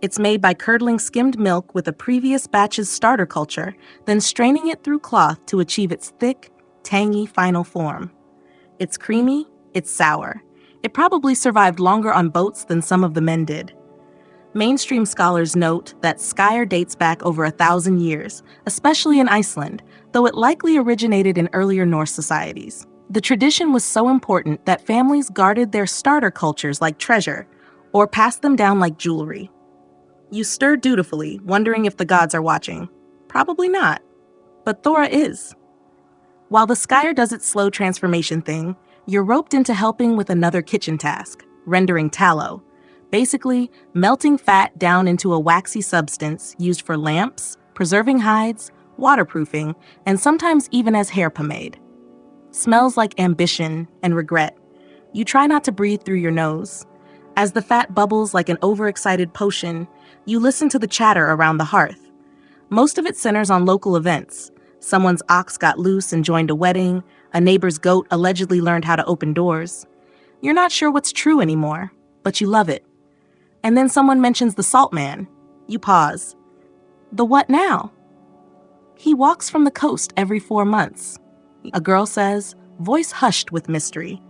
It's made by curdling skimmed milk with a previous batch's starter culture, then straining it through cloth to achieve its thick, tangy final form. It's creamy, it's sour. It probably survived longer on boats than some of the men did. Mainstream scholars note that skyr dates back over 1,000 years, especially in Iceland, though it likely originated in earlier Norse societies. The tradition was so important that families guarded their starter cultures like treasure, or passed them down like jewelry. You stir dutifully, wondering if the gods are watching. Probably not. But Thora is. While the skyr does its slow transformation thing, you're roped into helping with another kitchen task, rendering tallow. Basically, melting fat down into a waxy substance used for lamps, preserving hides, waterproofing, and sometimes even as hair pomade. Smells like ambition and regret. You try not to breathe through your nose. As the fat bubbles like an overexcited potion, you listen to the chatter around the hearth. Most of it centers on local events. Someone's ox got loose and joined a wedding. A neighbor's goat allegedly learned how to open doors. You're not sure what's true anymore, but you love it. And then someone mentions the salt man. You pause. The what now? He walks from the coast every 4 months. A girl says, voice hushed with mystery.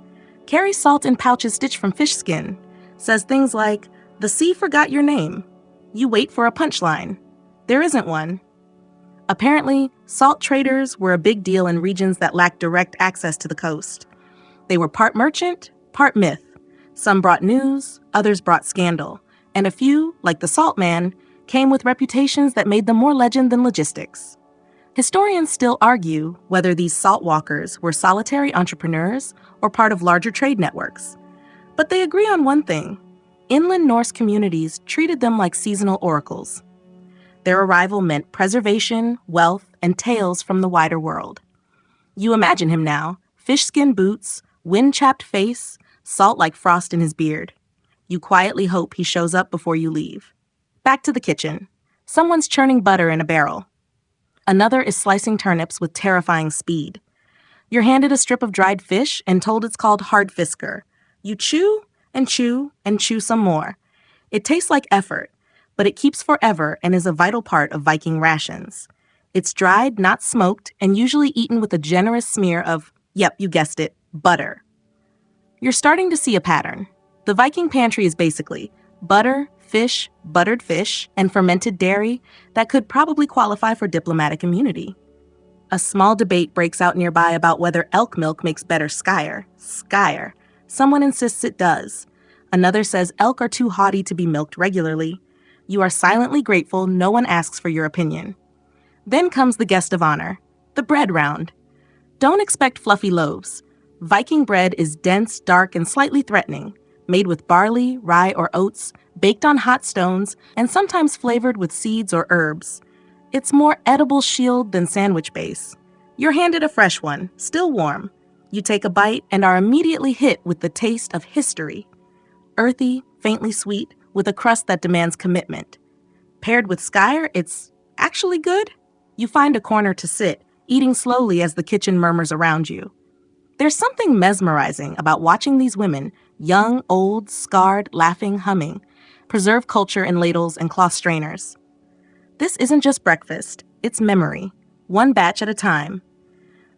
carries salt in pouches stitched from fish skin, says things like, "The sea forgot your name." You wait for a punchline. There isn't one. Apparently, salt traders were a big deal in regions that lacked direct access to the coast. They were part merchant, part myth. Some brought news, others brought scandal, and a few, like the Salt Man, came with reputations that made them more legend than logistics. Historians still argue whether these salt walkers were solitary entrepreneurs or part of larger trade networks. But they agree on one thing: inland Norse communities treated them like seasonal oracles. Their arrival meant preservation, wealth, and tales from the wider world. You imagine him now, fish-skin boots, wind-chapped face, salt like frost in his beard. You quietly hope he shows up before you leave. Back to the kitchen. Someone's churning butter in a barrel. Another is slicing turnips with terrifying speed. You're handed a strip of dried fish and told it's called hardfisker. You chew and chew and chew some more. It tastes like effort, but it keeps forever and is a vital part of Viking rations. It's dried, not smoked, and usually eaten with a generous smear of, yep, you guessed it, butter. You're starting to see a pattern. The Viking pantry is basically butter, fish, buttered fish, and fermented dairy that could probably qualify for diplomatic immunity. A small debate breaks out nearby about whether elk milk makes better skyer. Skyer. Someone insists it does. Another says elk are too haughty to be milked regularly. You are silently grateful no one asks for your opinion. Then comes the guest of honor, the bread round. Don't expect fluffy loaves. Viking bread is dense, dark, and slightly threatening, made with barley, rye, or oats, baked on hot stones, and sometimes flavored with seeds or herbs. It's more edible shield than sandwich base. You're handed a fresh one, still warm. You take a bite and are immediately hit with the taste of history. Earthy, faintly sweet, with a crust that demands commitment. Paired with skyer, it's actually good. You find a corner to sit, eating slowly as the kitchen murmurs around you. There's something mesmerizing about watching these women, young, old, scarred, laughing, humming, preserve culture in ladles and cloth strainers. This isn't just breakfast, it's memory, one batch at a time.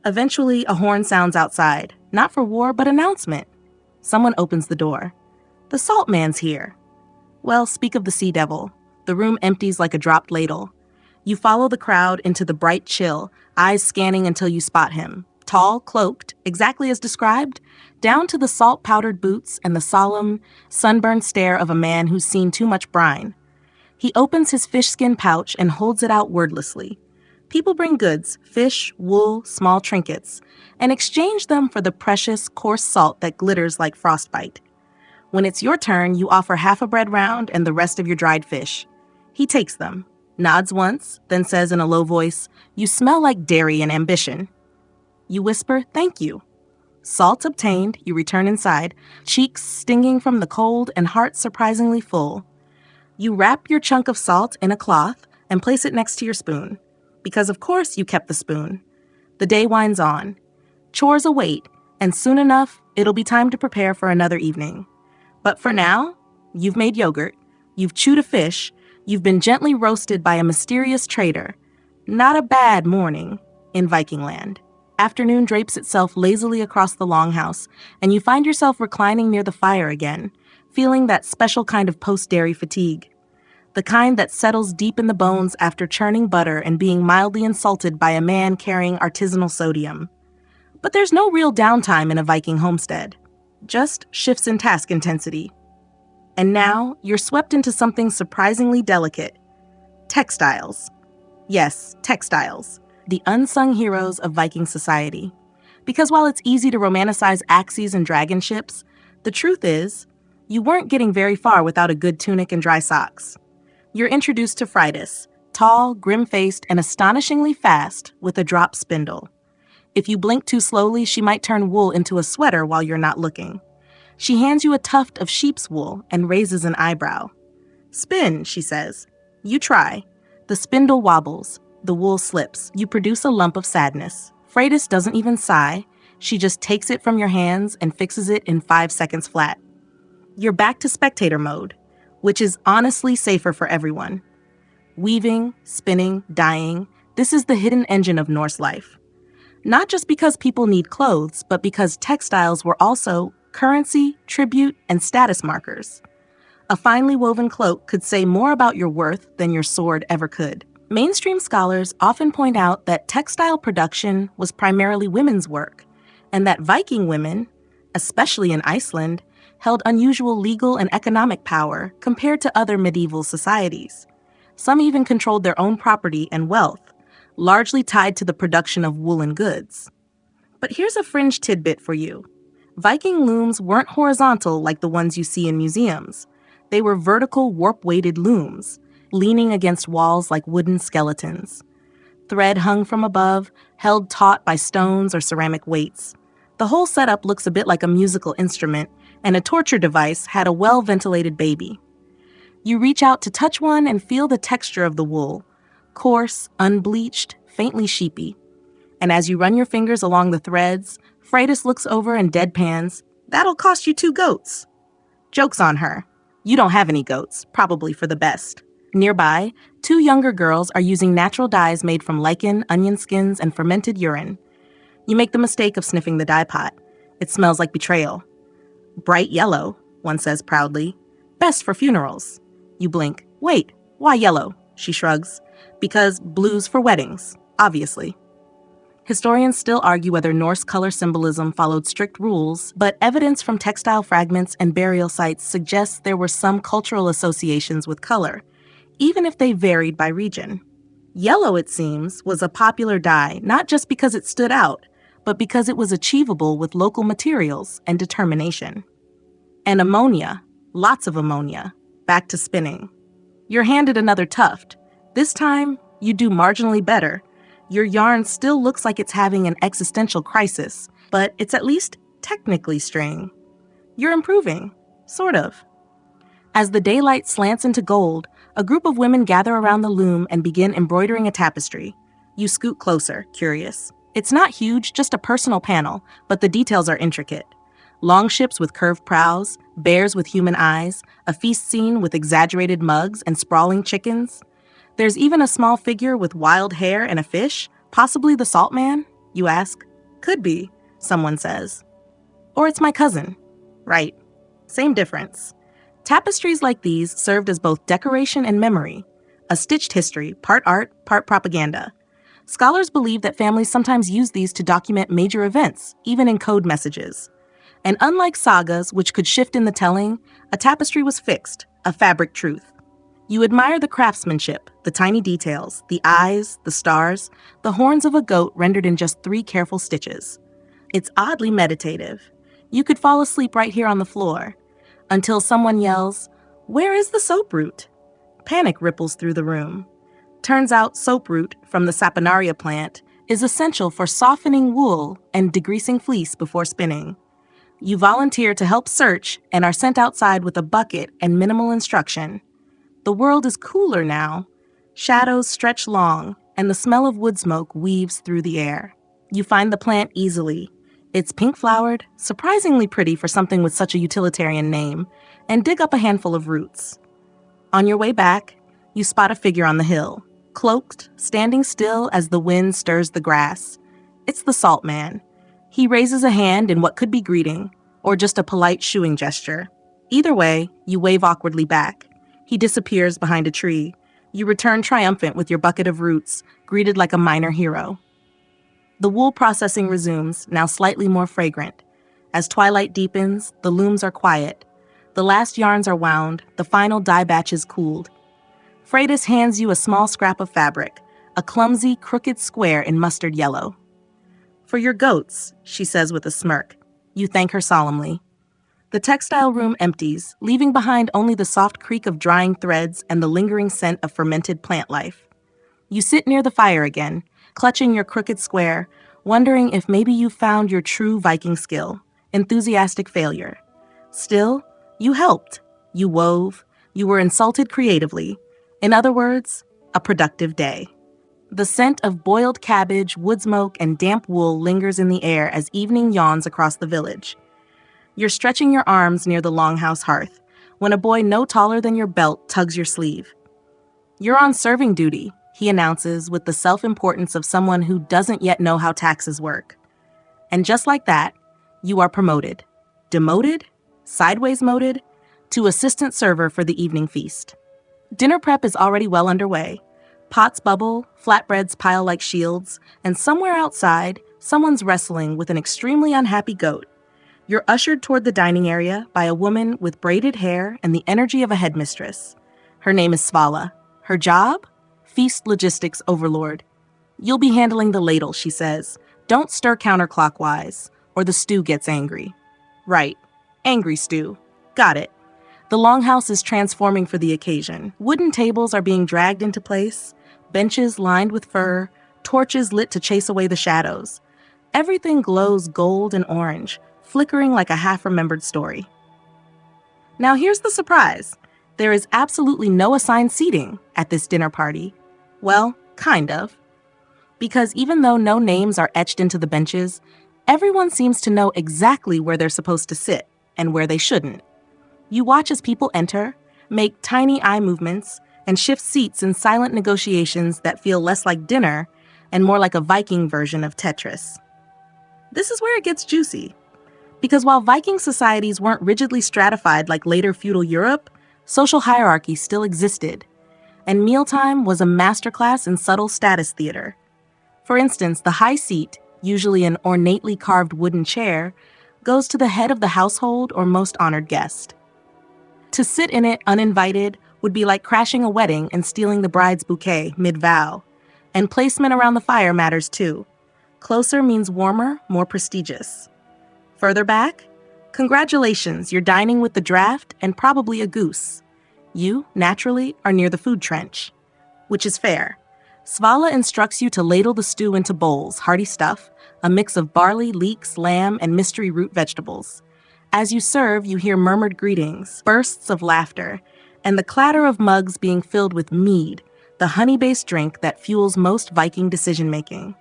Eventually, a horn sounds outside, not for war, but announcement. Someone opens the door. The Salt Man's here. Well, speak of the Sea Devil. The room empties like a dropped ladle. You follow the crowd into the bright chill, eyes scanning until you spot him. Tall, cloaked, exactly as described, down to the salt-powdered boots and the solemn, sunburned stare of a man who's seen too much brine. He opens his fish-skin pouch and holds it out wordlessly. People bring goods, fish, wool, small trinkets, and exchange them for the precious, coarse salt that glitters like frostbite. When it's your turn, you offer half a bread round and the rest of your dried fish. He takes them, nods once, then says in a low voice, "You smell like dairy and ambition." You whisper, "Thank you." Salt obtained, you return inside, cheeks stinging from the cold and heart surprisingly full. You wrap your chunk of salt in a cloth and place it next to your spoon. Because of course you kept the spoon. The day winds on. Chores await, and soon enough, it'll be time to prepare for another evening. But for now, you've made yogurt, you've chewed a fish, you've been gently roasted by a mysterious trader. Not a bad morning in Viking land. Afternoon drapes itself lazily across the longhouse, and you find yourself reclining near the fire again, feeling that special kind of post-dairy fatigue. The kind that settles deep in the bones after churning butter and being mildly insulted by a man carrying artisanal sodium. But there's no real downtime in a Viking homestead, just shifts in task intensity. And now, you're swept into something surprisingly delicate. Textiles. Yes, textiles. The unsung heroes of Viking society. Because while it's easy to romanticize axes and dragon ships, the truth is, you weren't getting very far without a good tunic and dry socks. You're introduced to Fridas, tall, grim-faced, and astonishingly fast with a drop spindle. If you blink too slowly, she might turn wool into a sweater while you're not looking. She hands you a tuft of sheep's wool and raises an eyebrow. "Spin," she says. You try. The spindle wobbles. The wool slips. You produce a lump of sadness. Freydis doesn't even sigh. She just takes it from your hands and fixes it in 5 seconds flat. You're back to spectator mode, which is honestly safer for everyone. Weaving, spinning, dyeing, this is the hidden engine of Norse life. Not just because people need clothes, but because textiles were also currency, tribute, and status markers. A finely woven cloak could say more about your worth than your sword ever could. Mainstream scholars often point out that textile production was primarily women's work, and that Viking women, especially in Iceland, held unusual legal and economic power compared to other medieval societies. Some even controlled their own property and wealth, largely tied to the production of woolen goods. But here's a fringe tidbit for you. Viking looms weren't horizontal like the ones you see in museums. They were vertical, warp-weighted looms, leaning against walls like wooden skeletons. Thread hung from above, held taut by stones or ceramic weights. The whole setup looks a bit like a musical instrument, and a torture device had a well-ventilated baby. You reach out to touch one and feel the texture of the wool, coarse, unbleached, faintly sheepy. And as you run your fingers along the threads, Freydis looks over and deadpans, "That'll cost you 2 goats." Joke's on her. You don't have any goats, probably for the best. Nearby, 2 younger girls are using natural dyes made from lichen, onion skins, and fermented urine. You make the mistake of sniffing the dye pot. It smells like betrayal. "Bright yellow," one says proudly. "Best for funerals." You blink. "Wait, why yellow?" She shrugs. "Because blue's for weddings, obviously." Historians still argue whether Norse color symbolism followed strict rules, but evidence from textile fragments and burial sites suggests there were some cultural associations with color, even if they varied by region. Yellow, it seems, was a popular dye not just because it stood out, but because it was achievable with local materials and determination. And ammonia, lots of ammonia, back to spinning. You're handed another tuft. This time, you do marginally better. Your yarn still looks like it's having an existential crisis, but it's at least technically straying. You're improving, sort of. As the daylight slants into gold, a group of women gather around the loom and begin embroidering a tapestry. You scoot closer, curious. It's not huge, just a personal panel, but the details are intricate. Long ships with curved prows, bears with human eyes, a feast scene with exaggerated mugs and sprawling chickens. There's even a small figure with wild hair and a fish, possibly the Salt Man, you ask. Could be, someone says. Or it's my cousin. Right. Same difference. Tapestries like these served as both decoration and memory, a stitched history, part art, part propaganda. Scholars believe that families sometimes use these to document major events, even in code messages. And unlike sagas, which could shift in the telling, a tapestry was fixed, a fabric truth. You admire the craftsmanship, the tiny details, the eyes, the stars, the horns of a goat rendered in just 3 careful stitches. It's oddly meditative. You could fall asleep right here on the floor, until someone yells, "Where is the soap root?" Panic ripples through the room. Turns out soap root, from the saponaria plant, is essential for softening wool and degreasing fleece before spinning. You volunteer to help search and are sent outside with a bucket and minimal instruction. The world is cooler now. Shadows stretch long, and the smell of wood smoke weaves through the air. You find the plant easily. It's pink-flowered, surprisingly pretty for something with such a utilitarian name, and dig up a handful of roots. On your way back, you spot a figure on the hill, cloaked, standing still as the wind stirs the grass. It's the Salt Man. He raises a hand in what could be greeting, or just a polite shooing gesture. Either way, you wave awkwardly back. He disappears behind a tree. You return triumphant with your bucket of roots, greeted like a minor hero. The wool processing resumes, now slightly more fragrant. As twilight deepens, the looms are quiet. The last yarns are wound, the final dye batch is cooled. Freydis hands you a small scrap of fabric, a clumsy, crooked square in mustard yellow. "For your goats," she says with a smirk. You thank her solemnly. The textile room empties, leaving behind only the soft creak of drying threads and the lingering scent of fermented plant life. You sit near the fire again, clutching your crooked square, wondering if maybe you found your true Viking skill, enthusiastic failure. Still, you helped. You wove. You were insulted creatively. In other words, a productive day. The scent of boiled cabbage, wood smoke, and damp wool lingers in the air as evening yawns across the village. You're stretching your arms near the longhouse hearth when a boy no taller than your belt tugs your sleeve. "You're on serving duty," he announces with the self-importance of someone who doesn't yet know how taxes work. And just like that, you are promoted. demoted, sideways moded, to assistant server for the evening feast. Dinner prep is already well underway. Pots bubble, flatbreads pile like shields, and somewhere outside, someone's wrestling with an extremely unhappy goat. You're ushered toward the dining area by a woman with braided hair and the energy of a headmistress. Her name is Svala. Her job? Feast logistics overlord. You'll be handling the ladle, she says. Don't stir counterclockwise, or the stew gets angry. Right. Angry stew. Got it. The longhouse is transforming for the occasion. Wooden tables are being dragged into place, benches lined with fur, torches lit to chase away the shadows. Everything glows gold and orange, flickering like a half-remembered story. Now here's the surprise. There is absolutely no assigned seating at this dinner party. Well, kind of. Because even though no names are etched into the benches, everyone seems to know exactly where they're supposed to sit and where they shouldn't. You watch as people enter, make tiny eye movements, and shift seats in silent negotiations that feel less like dinner and more like a Viking version of Tetris. This is where it gets juicy. Because while Viking societies weren't rigidly stratified like later feudal Europe, social hierarchy still existed, and mealtime was a masterclass in subtle status theater. For instance, the high seat, usually an ornately carved wooden chair, goes to the head of the household or most honored guest. To sit in it uninvited would be like crashing a wedding and stealing the bride's bouquet mid-vow. And placement around the fire matters too. Closer means warmer, more prestigious. Further back? Congratulations, you're dining with the draft and probably a goose. You, naturally, are near the food trench. Which is fair. Svala instructs you to ladle the stew into bowls, hearty stuff, a mix of barley, leeks, lamb, and mystery root vegetables. As you serve, you hear murmured greetings, bursts of laughter, and the clatter of mugs being filled with mead, the honey-based drink that fuels most Viking decision-making.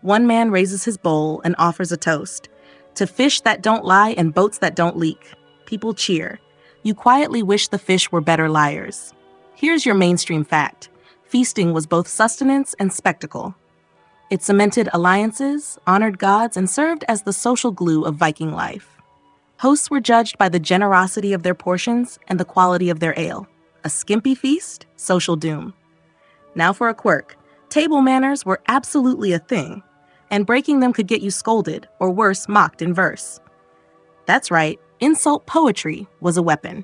One man raises his bowl and offers a toast. To fish that don't lie and boats that don't leak. People cheer. You quietly wish the fish were better liars. Here's your mainstream fact. Feasting was both sustenance and spectacle. It cemented alliances, honored gods, and served as the social glue of Viking life. Hosts were judged by the generosity of their portions and the quality of their ale. A skimpy feast, social doom. Now for a quirk. Table manners were absolutely a thing, and breaking them could get you scolded, or worse, mocked in verse. That's right, insult poetry was a weapon.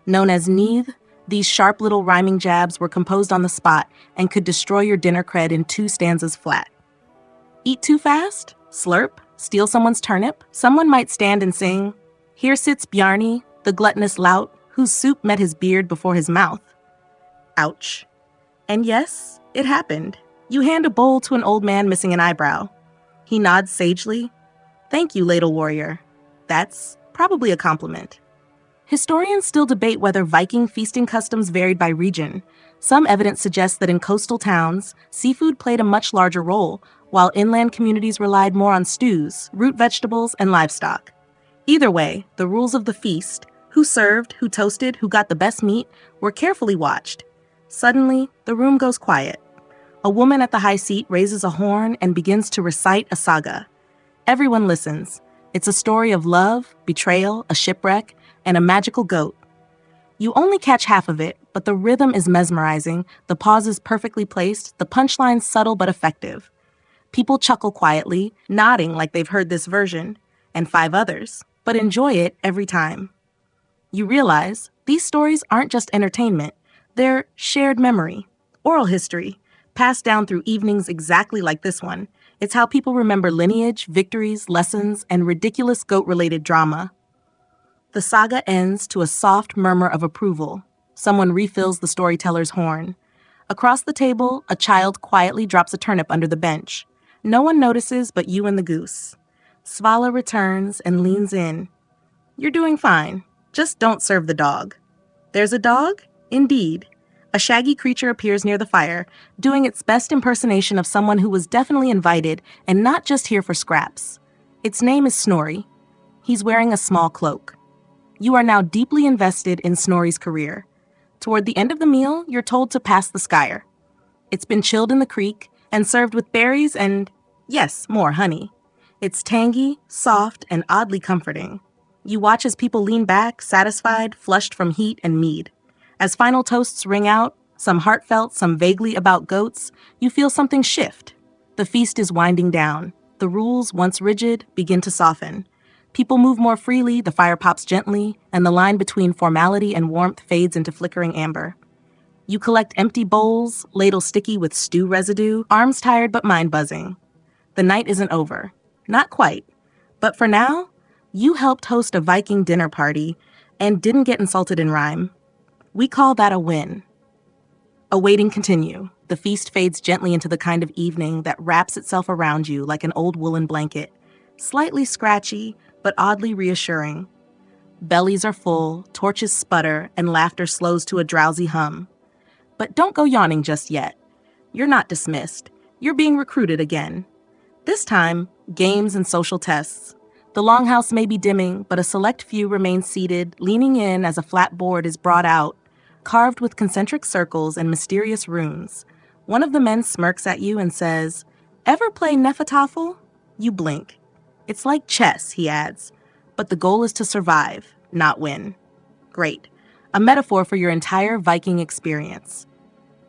Known as neath, these sharp little rhyming jabs were composed on the spot and could destroy your dinner cred in 2 stanzas flat. Eat too fast? Slurp? Steal someone's turnip? Someone might stand and sing, "Here sits Bjarni, the gluttonous lout, whose soup met his beard before his mouth." Ouch. And yes, it happened. You hand a bowl to an old man missing an eyebrow. He nods sagely. "Thank you, ladle warrior." That's probably a compliment. Historians still debate whether Viking feasting customs varied by region. Some evidence suggests that in coastal towns, seafood played a much larger role, while inland communities relied more on stews, root vegetables, and livestock. Either way, the rules of the feast, who served, who toasted, who got the best meat, were carefully watched. Suddenly, the room goes quiet. A woman at the high seat raises a horn and begins to recite a saga. Everyone listens. It's a story of love, betrayal, a shipwreck, and a magical goat. You only catch half of it, but the rhythm is mesmerizing, the pauses perfectly placed, the punchlines subtle but effective. People chuckle quietly, nodding like they've heard this version, and 5 others, but enjoy it every time. You realize these stories aren't just entertainment, they're shared memory, oral history, passed down through evenings exactly like this one. It's how people remember lineage, victories, lessons, and ridiculous goat-related drama. The saga ends to a soft murmur of approval. Someone refills the storyteller's horn. Across the table, a child quietly drops a turnip under the bench. No one notices but you and the goose. Svala returns and leans in. "You're doing fine. Just don't serve the dog." "There's a dog?" "Indeed." A shaggy creature appears near the fire, doing its best impersonation of someone who was definitely invited and not just here for scraps. Its name is Snorri. He's wearing a small cloak. You are now deeply invested in Snorri's career. Toward the end of the meal, you're told to pass the skyer. It's been chilled in the creek and served with berries and, yes, more honey. It's tangy, soft, and oddly comforting. You watch as people lean back, satisfied, flushed from heat and mead. As final toasts ring out, some heartfelt, some vaguely about goats, you feel something shift. The feast is winding down. The rules, once rigid, begin to soften. People move more freely, the fire pops gently, and the line between formality and warmth fades into flickering amber. You collect empty bowls, ladle sticky with stew residue, arms tired but mind buzzing. The night isn't over. Not quite. But for now, you helped host a Viking dinner party and didn't get insulted in rhyme. We call that a win. Awaiting continue. The feast fades gently into the kind of evening that wraps itself around you like an old woolen blanket, slightly scratchy, but oddly reassuring. Bellies are full, torches sputter, and laughter slows to a drowsy hum. But don't go yawning just yet. You're not dismissed. You're being recruited again. This time, games and social tests. The longhouse may be dimming, but a select few remain seated, leaning in as a flat board is brought out, carved with concentric circles and mysterious runes. One of the men smirks at you and says, "Ever play Nefertafel?" You blink. "It's like chess," he adds, "but the goal is to survive, not win." Great. A metaphor for your entire Viking experience.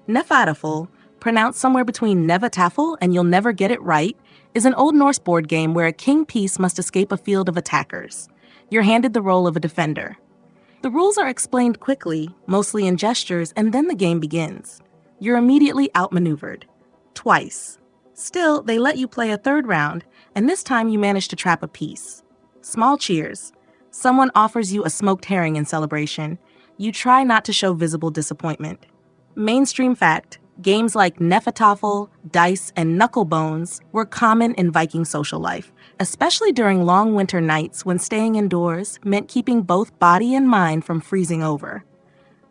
Nefertafel, pronounced somewhere between Nevatafel and You'll Never Get It Right, is an Old Norse board game where a king piece must escape a field of attackers. You're handed the role of a defender. The rules are explained quickly, mostly in gestures, and then the game begins. You're immediately outmaneuvered. Twice. Still, they let you play a third round, and this time you manage to trap a piece. Small cheers. Someone offers you a smoked herring in celebration. You try not to show visible disappointment. Mainstream fact, games like Nefertafel, dice, and knucklebones were common in Viking social life, especially during long winter nights when staying indoors meant keeping both body and mind from freezing over.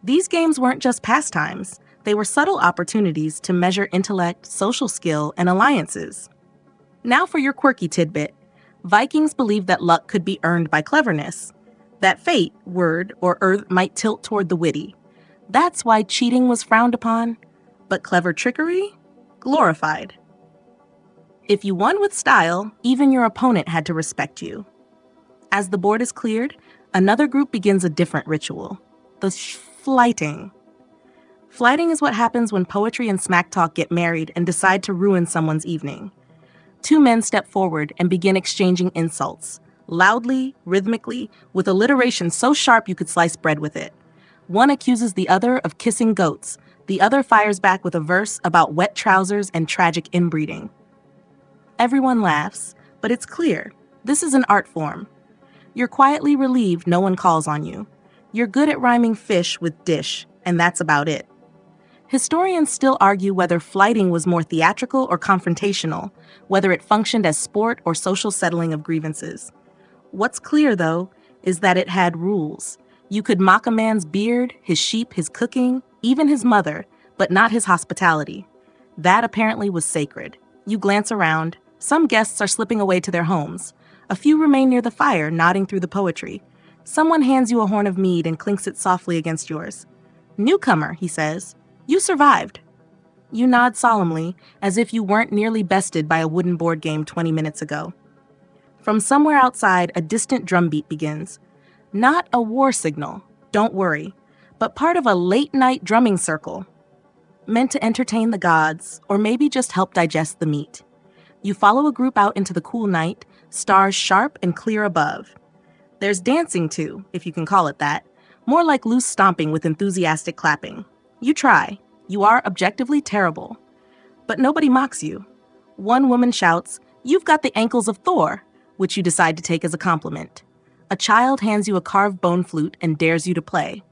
These games weren't just pastimes, they were subtle opportunities to measure intellect, social skill, and alliances. Now for your quirky tidbit. Vikings believed that luck could be earned by cleverness, that fate, word, or earth might tilt toward the witty. That's why cheating was frowned upon, but clever trickery? Glorified. If you won with style, even your opponent had to respect you. As the board is cleared, another group begins a different ritual, the flighting. Flighting is what happens when poetry and smack talk get married and decide to ruin someone's evening. Two men step forward and begin exchanging insults, loudly, rhythmically, with alliteration so sharp you could slice bread with it. One accuses the other of kissing goats. The other fires back with a verse about wet trousers and tragic inbreeding. Everyone laughs, but it's clear. This is an art form. You're quietly relieved no one calls on you. You're good at rhyming fish with dish, and that's about it. Historians still argue whether flighting was more theatrical or confrontational, whether it functioned as sport or social settling of grievances. What's clear, though, is that it had rules. You could mock a man's beard, his sheep, his cooking, even his mother, but not his hospitality. That apparently was sacred. You glance around. Some guests are slipping away to their homes. A few remain near the fire, nodding through the poetry. Someone hands you a horn of mead and clinks it softly against yours. "Newcomer," he says. "You survived." You nod solemnly, as if you weren't nearly bested by a wooden board game 20 minutes ago. From somewhere outside, a distant drumbeat begins. Not a war signal, don't worry, but part of a late-night drumming circle, meant to entertain the gods, or maybe just help digest the meat. You follow a group out into the cool night, stars sharp and clear above. There's dancing too, if you can call it that, more like loose stomping with enthusiastic clapping. You try. You are objectively terrible. But nobody mocks you. One woman shouts, "You've got the ankles of Thor," which you decide to take as a compliment. A child hands you a carved bone flute and dares you to play.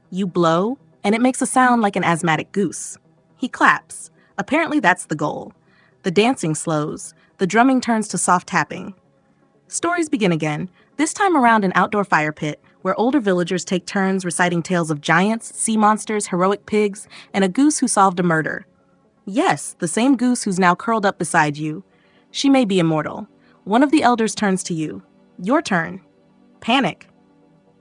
You blow, and it makes a sound like an asthmatic goose. He claps. Apparently that's the goal. The dancing slows. The drumming turns to soft tapping. Stories begin again, this time around an outdoor fire pit, where older villagers take turns reciting tales of giants, sea monsters, heroic pigs, and a goose who solved a murder. Yes, the same goose who's now curled up beside you. She may be immortal. One of the elders turns to you. Your turn. Panic.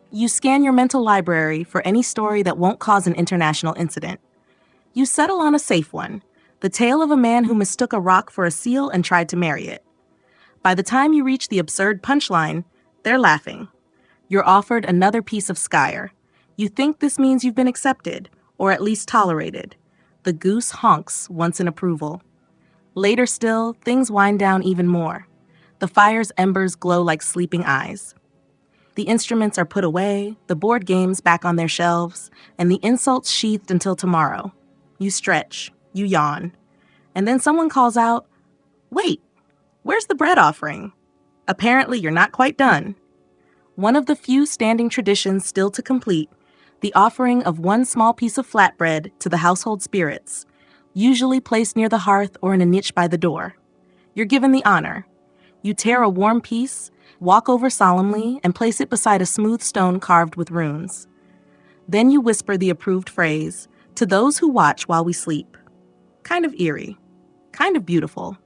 You scan your mental library for any story that won't cause an international incident. You settle on a safe one, the tale of a man who mistook a rock for a seal and tried to marry it. By the time you reach the absurd punchline, they're laughing. You're offered another piece of skyr. You think this means you've been accepted, or at least tolerated. The goose honks once in approval. Later still, things wind down even more. The fire's embers glow like sleeping eyes. The instruments are put away, the board games back on their shelves, and the insults sheathed until tomorrow. You stretch, you yawn, and then someone calls out, "Wait, where's the bread offering?" Apparently, you're not quite done. One of the few standing traditions still to complete, the offering of one small piece of flatbread to the household spirits, usually placed near the hearth or in a niche by the door. You're given the honor. You tear a warm piece, walk over solemnly, and place it beside a smooth stone carved with runes. Then you whisper the approved phrase, "To those who watch while we sleep." Kind of eerie. Kind of beautiful.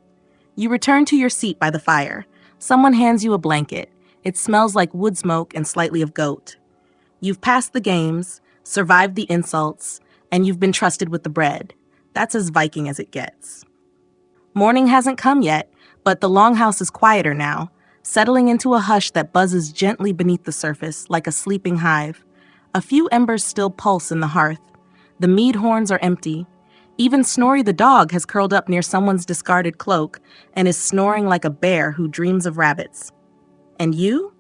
You return to your seat by the fire. Someone hands you a blanket. It smells like wood smoke and slightly of goat. You've passed the games, survived the insults, and you've been trusted with the bread. That's as Viking as it gets. Morning hasn't come yet, but the longhouse is quieter now, settling into a hush that buzzes gently beneath the surface like a sleeping hive. A few embers still pulse in the hearth. The mead horns are empty. Even Snorri the dog has curled up near someone's discarded cloak and is snoring like a bear who dreams of rabbits. And you?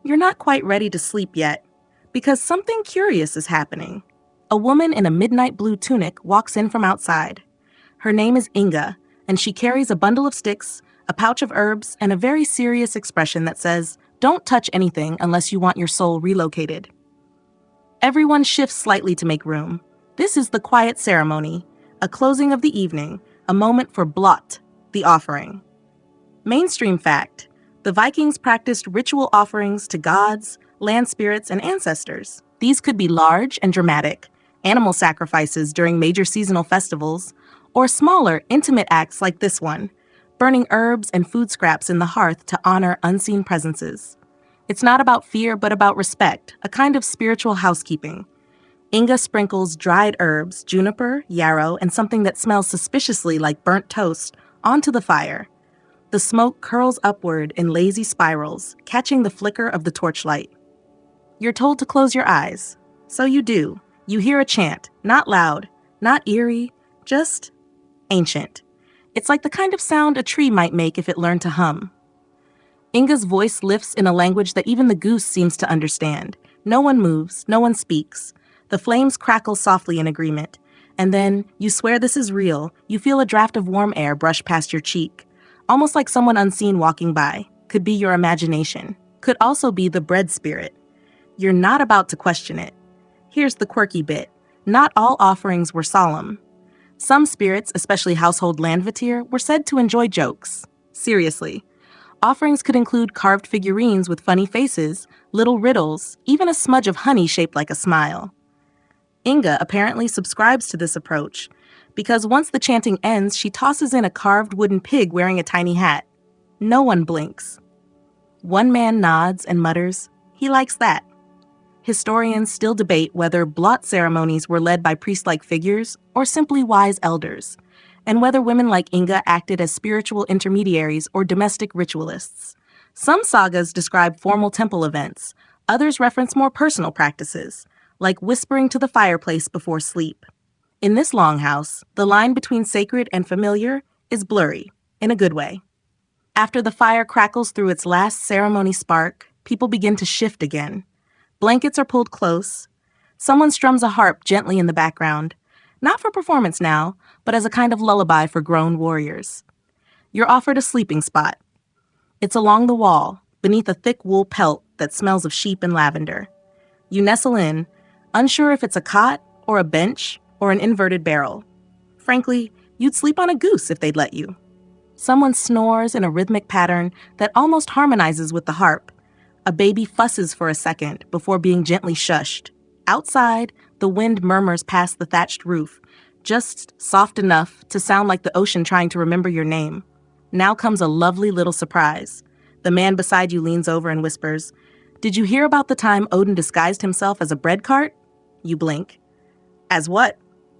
You're not quite ready to sleep yet, because something curious is happening. A woman in a midnight blue tunic walks in from outside. Her name is Inga, and she carries a bundle of sticks, a pouch of herbs, and a very serious expression that says, "Don't touch anything unless you want your soul relocated." Everyone shifts slightly to make room. This is the quiet ceremony, a closing of the evening, a moment for blot, the offering. Mainstream fact: the Vikings practiced ritual offerings to gods, land spirits, and ancestors. These could be large and dramatic, animal sacrifices during major seasonal festivals, or smaller, intimate acts like this one, burning herbs and food scraps in the hearth to honor unseen presences. It's not about fear, but about respect, a kind of spiritual housekeeping. Inga sprinkles dried herbs, juniper, yarrow, and something that smells suspiciously like burnt toast onto the fire. The smoke curls upward in lazy spirals, catching the flicker of the torchlight. You're told to close your eyes. So you do. You hear a chant, not loud, not eerie, just ancient. It's like the kind of sound a tree might make if it learned to hum. Inga's voice lifts in a language that even the goose seems to understand. No one moves, no one speaks. The flames crackle softly in agreement. And then, you swear this is real, you feel a draft of warm air brush past your cheek. Almost like someone unseen walking by. Could be your imagination. Could also be the bread spirit. You're not about to question it. Here's the quirky bit. Not all offerings were solemn. Some spirits, especially household landvatir, were said to enjoy jokes. Seriously. Offerings could include carved figurines with funny faces, little riddles, even a smudge of honey shaped like a smile. Inga apparently subscribes to this approach, because once the chanting ends, she tosses in a carved wooden pig wearing a tiny hat. No one blinks. One man nods and mutters, "He likes that." Historians still debate whether blot ceremonies were led by priest-like figures or simply wise elders, and whether women like Inga acted as spiritual intermediaries or domestic ritualists. Some sagas describe formal temple events, others reference more personal practices, like whispering to the fireplace before sleep. In this longhouse, the line between sacred and familiar is blurry, in a good way. After the fire crackles through its last ceremony spark, people begin to shift again. Blankets are pulled close. Someone strums a harp gently in the background, not for performance now, but as a kind of lullaby for grown warriors. You're offered a sleeping spot. It's along the wall, beneath a thick wool pelt that smells of sheep and lavender. You nestle in, unsure if it's a cot or a bench or an inverted barrel. Frankly, you'd sleep on a goose if they'd let you. Someone snores in a rhythmic pattern that almost harmonizes with the harp. A baby fusses for a second before being gently shushed. Outside, the wind murmurs past the thatched roof, just soft enough to sound like the ocean trying to remember your name. Now comes a lovely little surprise. The man beside you leans over and whispers, "Did you hear about the time Odin disguised himself as a bread cart?" You blink. "As what?"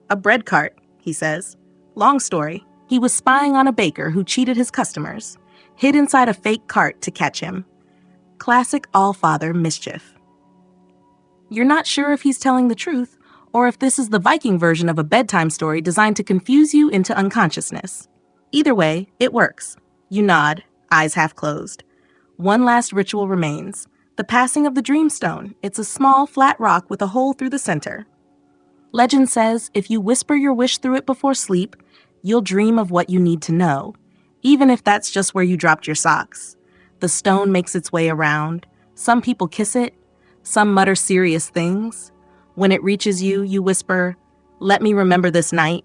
"A bread cart," he says. "Long story. He was spying on a baker who cheated his customers, hid inside a fake cart to catch him. Classic Allfather mischief. You're not sure if he's telling the truth or if this is the Viking version of a bedtime story designed to confuse you into unconsciousness. Either way, it works. You nod, eyes half closed. One last ritual remains. The passing of the Dreamstone. It's a small, flat rock with a hole through the center. Legend says if you whisper your wish through it before sleep, you'll dream of what you need to know, even if that's just where you dropped your socks. The stone makes its way around. Some people kiss it. Some mutter serious things. When it reaches you, you whisper, "Let me remember this night."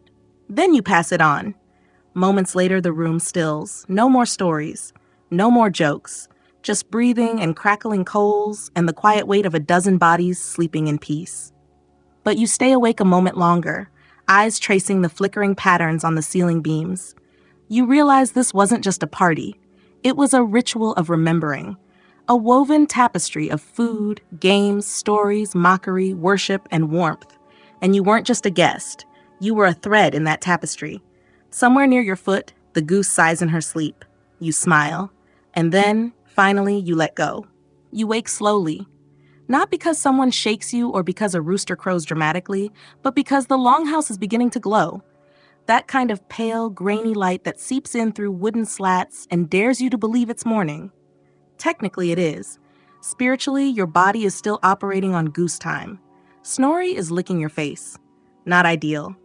Then you pass it on. Moments later, the room stills. No more stories. No more jokes. Just breathing and crackling coals and the quiet weight of a dozen bodies sleeping in peace. But you stay awake a moment longer, eyes tracing the flickering patterns on the ceiling beams. You realize this wasn't just a party. It was a ritual of remembering. A woven tapestry of food, games, stories, mockery, worship, and warmth. And you weren't just a guest. You were a thread in that tapestry. Somewhere near your foot, the goose sighs in her sleep. You smile. And then, finally, you let go. You wake slowly. Not because someone shakes you or because a rooster crows dramatically, but because the longhouse is beginning to glow. That kind of pale, grainy light that seeps in through wooden slats and dares you to believe it's morning. Technically, it is. Spiritually, your body is still operating on goose time. Snorri is licking your face. Not ideal.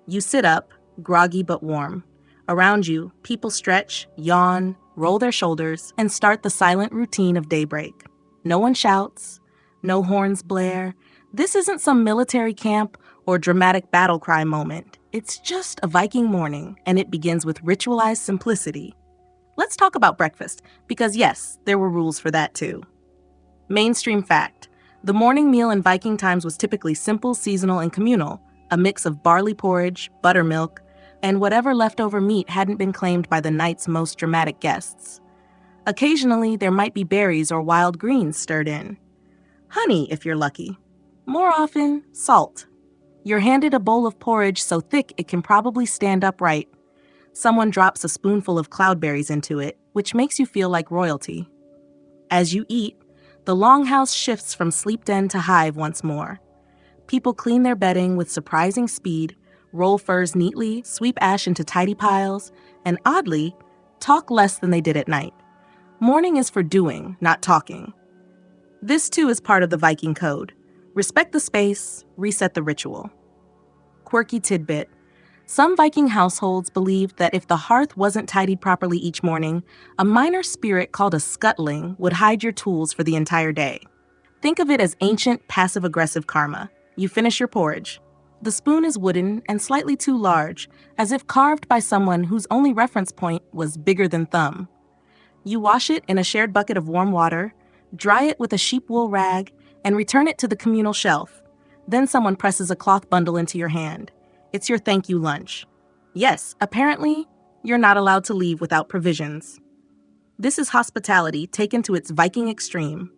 You sit up, groggy but warm. Around you, people stretch, yawn, roll their shoulders, and start the silent routine of daybreak. No one shouts. No horns blare. This isn't some military camp or dramatic battle cry moment. It's just a Viking morning, and it begins with ritualized simplicity. Let's talk about breakfast, because yes, there were rules for that too. Mainstream fact. The morning meal in Viking times was typically simple, seasonal, and communal, a mix of barley porridge, buttermilk, and whatever leftover meat hadn't been claimed by the night's most dramatic guests. Occasionally, there might be berries or wild greens stirred in. Honey, if you're lucky. More often, salt. You're handed a bowl of porridge so thick it can probably stand upright. Someone drops a spoonful of cloudberries into it, which makes you feel like royalty. As you eat, the longhouse shifts from sleep den to hive once more. People clean their bedding with surprising speed, roll furs neatly, sweep ash into tidy piles, and oddly, talk less than they did at night. Morning is for doing, not talking. This too is part of the Viking code. Respect the space, reset the ritual. Quirky tidbit. Some Viking households believed that if the hearth wasn't tidied properly each morning, a minor spirit called a scuttling would hide your tools for the entire day. Think of it as ancient passive-aggressive karma. You finish your porridge. The spoon is wooden and slightly too large, as if carved by someone whose only reference point was bigger than thumb. You wash it in a shared bucket of warm water, dry it with a sheep wool rag, and return it to the communal shelf. Then someone presses a cloth bundle into your hand. It's your thank you lunch. Yes, apparently, you're not allowed to leave without provisions. This is hospitality taken to its Viking extreme.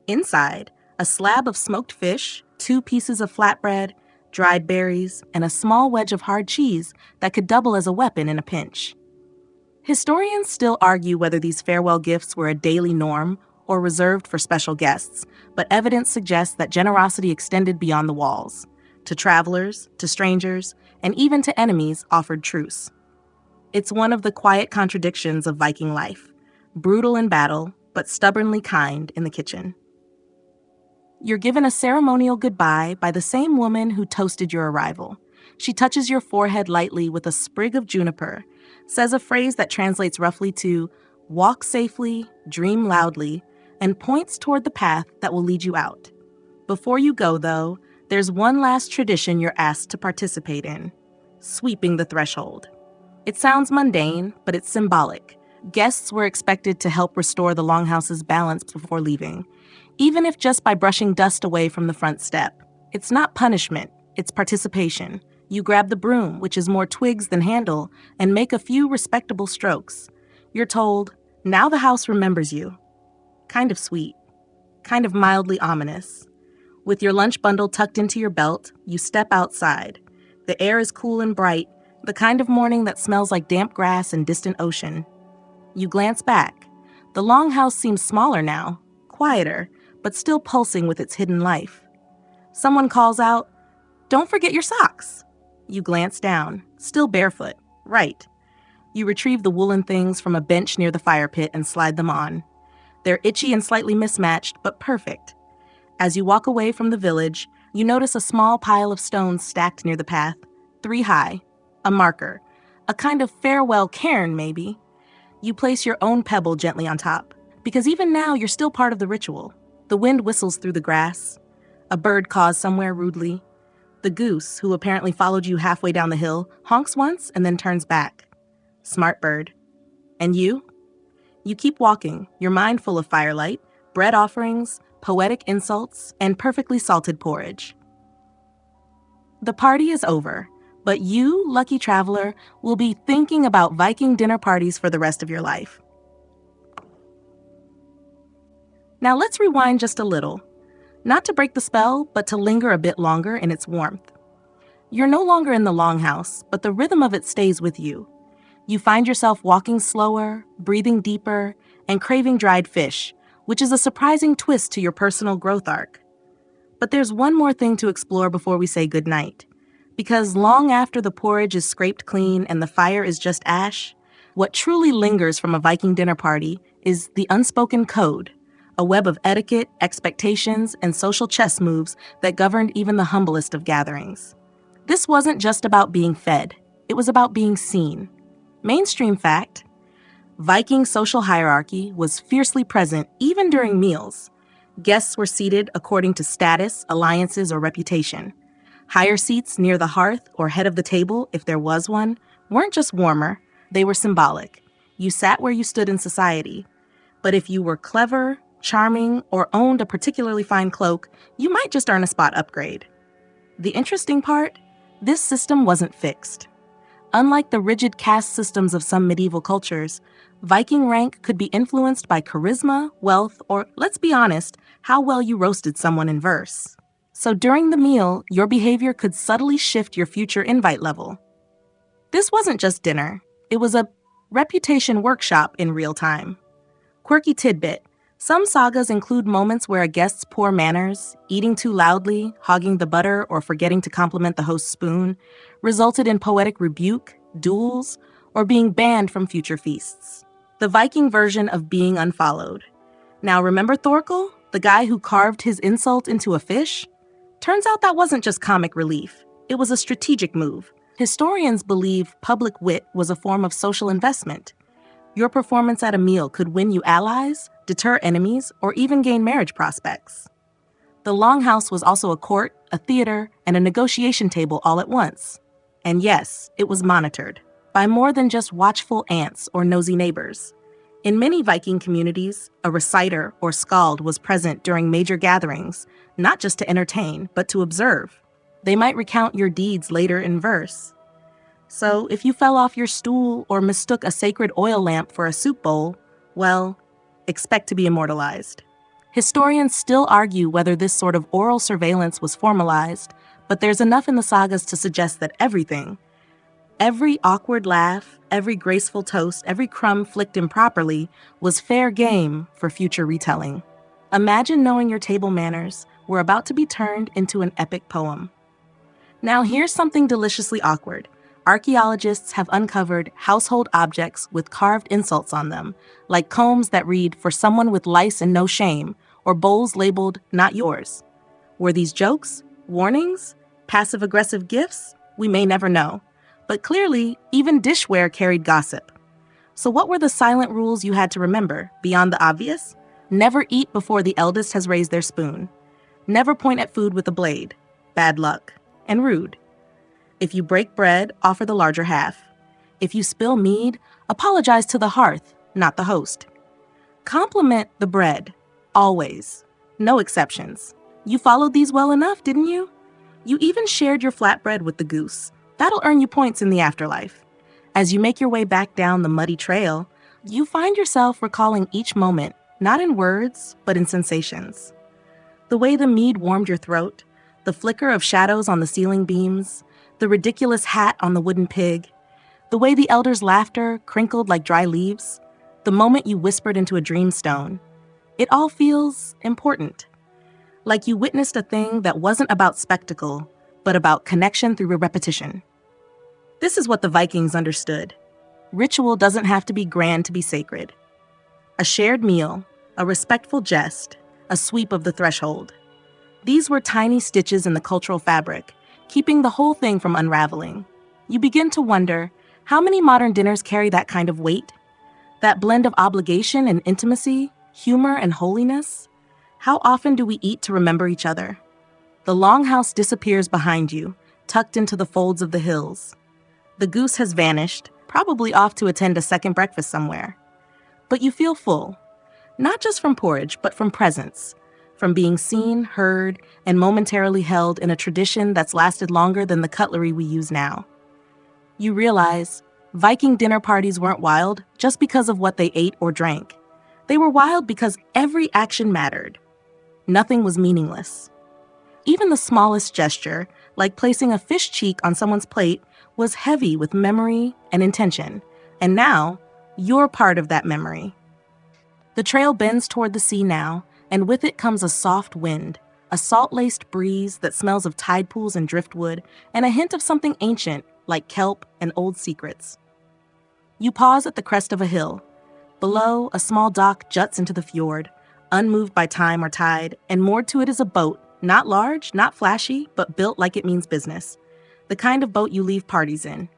Inside, a slab of smoked fish, 2 pieces of flatbread, dried berries, and a small wedge of hard cheese that could double as a weapon in a pinch. Historians still argue whether these farewell gifts were a daily norm or reserved for special guests, but evidence suggests that generosity extended beyond the walls. To travelers, to strangers, and even to enemies offered truce. It's one of the quiet contradictions of Viking life. Brutal in battle, but stubbornly kind in the kitchen. You're given a ceremonial goodbye by the same woman who toasted your arrival. She touches your forehead lightly with a sprig of juniper, says a phrase that translates roughly to walk safely, dream loudly, and points toward the path that will lead you out. Before you go, though, there's one last tradition you're asked to participate in: sweeping the threshold. It sounds mundane, but it's symbolic. Guests were expected to help restore the longhouse's balance before leaving, even if just by brushing dust away from the front step. It's not punishment, it's participation. You grab the broom, which is more twigs than handle, and make a few respectable strokes. You're told, now the house remembers you. Kind of sweet, kind of mildly ominous. With your lunch bundle tucked into your belt, you step outside. The air is cool and bright, the kind of morning that smells like damp grass and distant ocean. You glance back. The longhouse seems smaller now, quieter, but still pulsing with its hidden life. Someone calls out, "Don't forget your socks." You glance down, still barefoot. Right. You retrieve the woolen things from a bench near the fire pit and slide them on. They're itchy and slightly mismatched, but perfect. As you walk away from the village, you notice a small pile of stones stacked near the path, 3 high, a marker, a kind of farewell cairn, maybe. You place your own pebble gently on top, because even now you're still part of the ritual. The wind whistles through the grass. A bird caws somewhere rudely. The goose, who apparently followed you halfway down the hill, honks once and then turns back. Smart bird. And you? You keep walking, your mind full of firelight, bread offerings, poetic insults, and perfectly salted porridge. The party is over, but you, lucky traveler, will be thinking about Viking dinner parties for the rest of your life. Now let's rewind just a little. Not to break the spell, but to linger a bit longer in its warmth. You're no longer in the longhouse, but the rhythm of it stays with you. You find yourself walking slower, breathing deeper, and craving dried fish, which is a surprising twist to your personal growth arc. But there's one more thing to explore before we say goodnight. Because long after the porridge is scraped clean and the fire is just ash, what truly lingers from a Viking dinner party is the unspoken code, a web of etiquette, expectations, and social chess moves that governed even the humblest of gatherings. This wasn't just about being fed, it was about being seen. Mainstream fact: Viking social hierarchy was fiercely present even during meals. Guests were seated according to status, alliances, or reputation. Higher seats near the hearth or head of the table, if there was one, weren't just warmer, they were symbolic. You sat where you stood in society. But if you were clever, charming, or owned a particularly fine cloak, you might just earn a spot upgrade. The interesting part? This system wasn't fixed. Unlike the rigid caste systems of some medieval cultures, Viking rank could be influenced by charisma, wealth, or, let's be honest, how well you roasted someone in verse. So during the meal, your behavior could subtly shift your future invite level. This wasn't just dinner. It was a reputation workshop in real time. Quirky tidbit: some sagas include moments where a guest's poor manners, eating too loudly, hogging the butter, or forgetting to compliment the host's spoon, resulted in poetic rebuke, duels, or being banned from future feasts. The Viking version of being unfollowed. Now remember Thorkel, the guy who carved his insult into a fish? Turns out that wasn't just comic relief. It was a strategic move. Historians believe public wit was a form of social investment. Your performance at a meal could win you allies, deter enemies, or even gain marriage prospects. The Longhouse was also a court, a theater, and a negotiation table all at once. And yes, it was monitored by more than just watchful aunts or nosy neighbors. In many Viking communities, a reciter or skald was present during major gatherings, not just to entertain, but to observe. They might recount your deeds later in verse. So if you fell off your stool or mistook a sacred oil lamp for a soup bowl, well, expect to be immortalized. Historians still argue whether this sort of oral surveillance was formalized, but there's enough in the sagas to suggest that every awkward laugh, every graceful toast, every crumb flicked improperly was fair game for future retelling. Imagine knowing your table manners were about to be turned into an epic poem. Now here's something deliciously awkward. Archaeologists have uncovered household objects with carved insults on them, like combs that read, "For someone with lice and no shame," or bowls labeled, "Not yours." Were these jokes? Warnings? Passive-aggressive gifts? We may never know. But clearly, even dishware carried gossip. So what were the silent rules you had to remember, beyond the obvious? Never eat before the eldest has raised their spoon. Never point at food with a blade. Bad luck. And rude. If you break bread, offer the larger half. If you spill mead, apologize to the hearth, not the host. Compliment the bread. Always. No exceptions. You followed these well enough, didn't you? You even shared your flatbread with the goose. That'll earn you points in the afterlife. As you make your way back down the muddy trail, you find yourself recalling each moment, not in words, but in sensations. The way the mead warmed your throat, the flicker of shadows on the ceiling beams, the ridiculous hat on the wooden pig, the way the elders' laughter crinkled like dry leaves, the moment you whispered into a dreamstone. It all feels important, like you witnessed a thing that wasn't about spectacle, but about connection through repetition. This is what the Vikings understood. Ritual doesn't have to be grand to be sacred. A shared meal, a respectful jest, a sweep of the threshold. These were tiny stitches in the cultural fabric, keeping the whole thing from unraveling. You begin to wonder, how many modern dinners carry that kind of weight? That blend of obligation and intimacy, humor and holiness? How often do we eat to remember each other? The longhouse disappears behind you, tucked into the folds of the hills. The goose has vanished, probably off to attend a second breakfast somewhere. But you feel full, not just from porridge, but from presence, from being seen, heard, and momentarily held in a tradition that's lasted longer than the cutlery we use now. You realize Viking dinner parties weren't wild just because of what they ate or drank. They were wild because every action mattered. Nothing was meaningless. Even the smallest gesture, like placing a fish cheek on someone's plate, was heavy with memory and intention. And now, you're part of that memory. The trail bends toward the sea now, and with it comes a soft wind, a salt-laced breeze that smells of tide pools and driftwood, and a hint of something ancient, like kelp and old secrets. You pause at the crest of a hill. Below, a small dock juts into the fjord, unmoved by time or tide, and moored to it is a boat, not large, not flashy, but built like it means business. The kind of boat you leave parties in.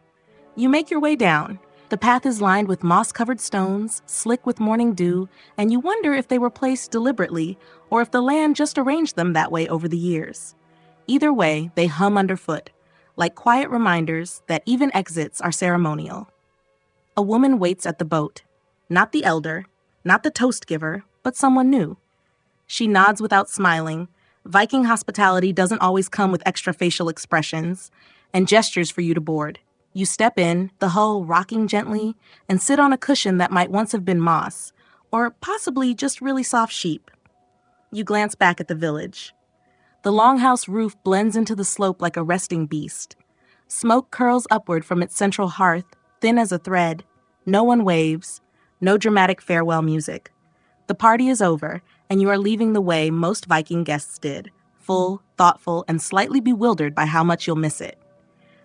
You make your way down. The path is lined with moss-covered stones, slick with morning dew, and you wonder if they were placed deliberately or if the land just arranged them that way over the years. Either way, they hum underfoot, like quiet reminders that even exits are ceremonial. A woman waits at the boat. Not the elder, not the toast giver, but someone new. She nods without smiling. Viking hospitality doesn't always come with extra facial expressions and gestures for you to board. You step in, the hull rocking gently, and sit on a cushion that might once have been moss, or possibly just really soft sheep. You glance back at the village. The longhouse roof blends into the slope like a resting beast. Smoke curls upward from its central hearth, thin as a thread. No one waves, no dramatic farewell music. The party is over, and you are leaving the way most Viking guests did, full, thoughtful, and slightly bewildered by how much you'll miss it.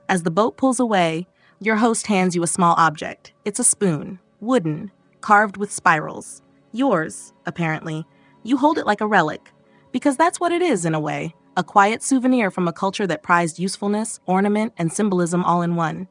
As the boat pulls away, your host hands you a small object. It's a spoon, wooden, carved with spirals. Yours, apparently. You hold it like a relic, because that's what it is in a way, a quiet souvenir from a culture that prized usefulness, ornament, and symbolism all in one.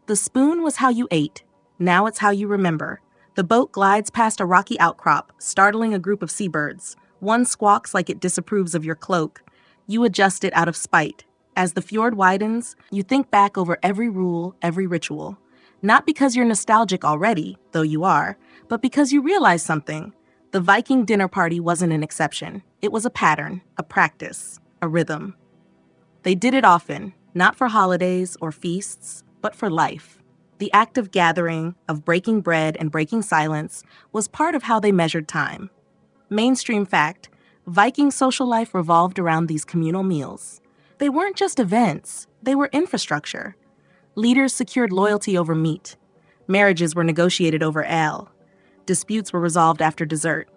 The spoon was how you ate. Now it's how you remember. The boat glides past a rocky outcrop, startling a group of seabirds. One squawks like it disapproves of your cloak. You adjust it out of spite. As the fjord widens, you think back over every rule, every ritual. Not because you're nostalgic already, though you are, but because you realize something. The Viking dinner party wasn't an exception. It was a pattern, a practice, a rhythm. They did it often, not for holidays or feasts, but for life. The act of gathering, of breaking bread and breaking silence, was part of how they measured time. Mainstream fact, Viking social life revolved around these communal meals. They weren't just events, they were infrastructure. Leaders secured loyalty over meat. Marriages were negotiated over ale. Disputes were resolved after dessert.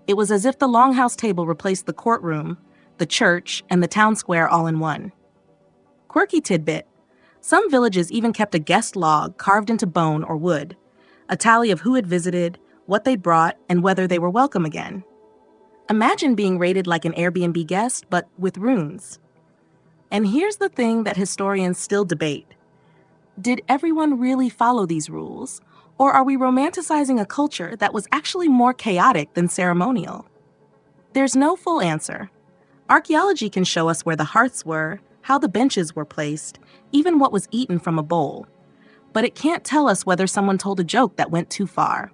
It was as if the longhouse table replaced the courtroom, the church, and the town square all in one. Quirky tidbit. Some villages even kept a guest log carved into bone or wood, a tally of who had visited, what they'd brought, and whether they were welcome again. Imagine being rated like an Airbnb guest, but with runes. And here's the thing that historians still debate. Did everyone really follow these rules, or are we romanticizing a culture that was actually more chaotic than ceremonial? There's no full answer. Archaeology can show us where the hearths were, how the benches were placed, even what was eaten from a bowl. But it can't tell us whether someone told a joke that went too far.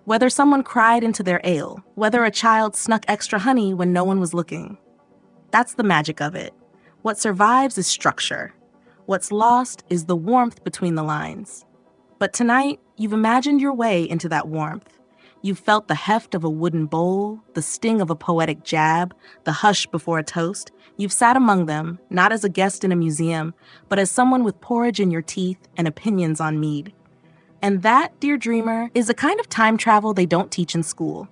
Whether someone cried into their ale, whether a child snuck extra honey when no one was looking. That's the magic of it. What survives is structure. What's lost is the warmth between the lines. But tonight, you've imagined your way into that warmth. You've felt the heft of a wooden bowl, the sting of a poetic jab, the hush before a toast. You've sat among them, not as a guest in a museum, but as someone with porridge in your teeth and opinions on mead. And that, dear dreamer, is a kind of time travel they don't teach in school.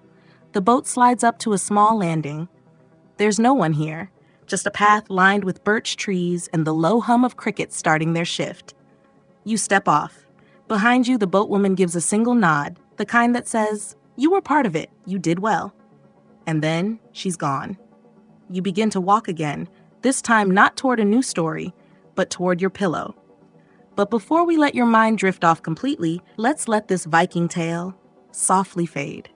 The boat slides up to a small landing. There's no one here, just a path lined with birch trees and the low hum of crickets starting their shift. You step off. Behind you, the boatwoman gives a single nod, the kind that says, "You were part of it, you did well." And then she's gone. You begin to walk again, this time not toward a new story, but toward your pillow. But before we let your mind drift off completely, let's let this Viking tale softly fade.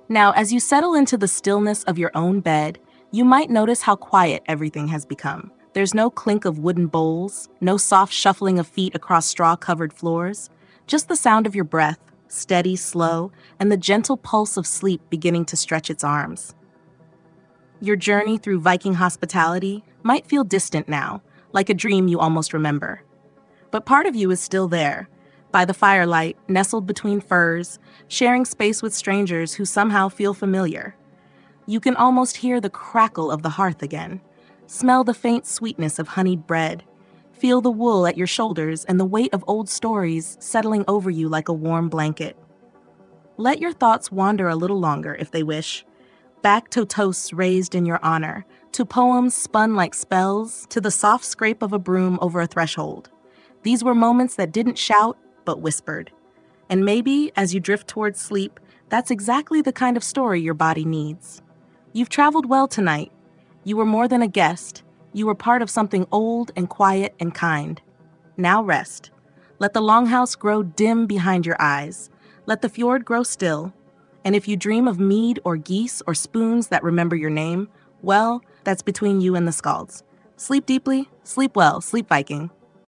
Now, as you settle into the stillness of your own bed, you might notice how quiet everything has become. There's no clink of wooden bowls, no soft shuffling of feet across straw-covered floors, just the sound of your breath, steady, slow, and the gentle pulse of sleep beginning to stretch its arms. Your journey through Viking hospitality might feel distant now, like a dream you almost remember. But part of you is still there, by the firelight, nestled between furs, sharing space with strangers who somehow feel familiar. You can almost hear the crackle of the hearth again, smell the faint sweetness of honeyed bread, feel the wool at your shoulders and the weight of old stories settling over you like a warm blanket. Let your thoughts wander a little longer if they wish, back to toasts raised in your honor, to poems spun like spells, to the soft scrape of a broom over a threshold. These were moments that didn't shout, but whispered. And maybe, as you drift towards sleep, that's exactly the kind of story your body needs. You've traveled well tonight. You were more than a guest. You were part of something old and quiet and kind. Now rest. Let the longhouse grow dim behind your eyes. Let the fjord grow still. And if you dream of mead or geese or spoons that remember your name, well, that's between you and the scalds. Sleep deeply, sleep well, sleep Viking.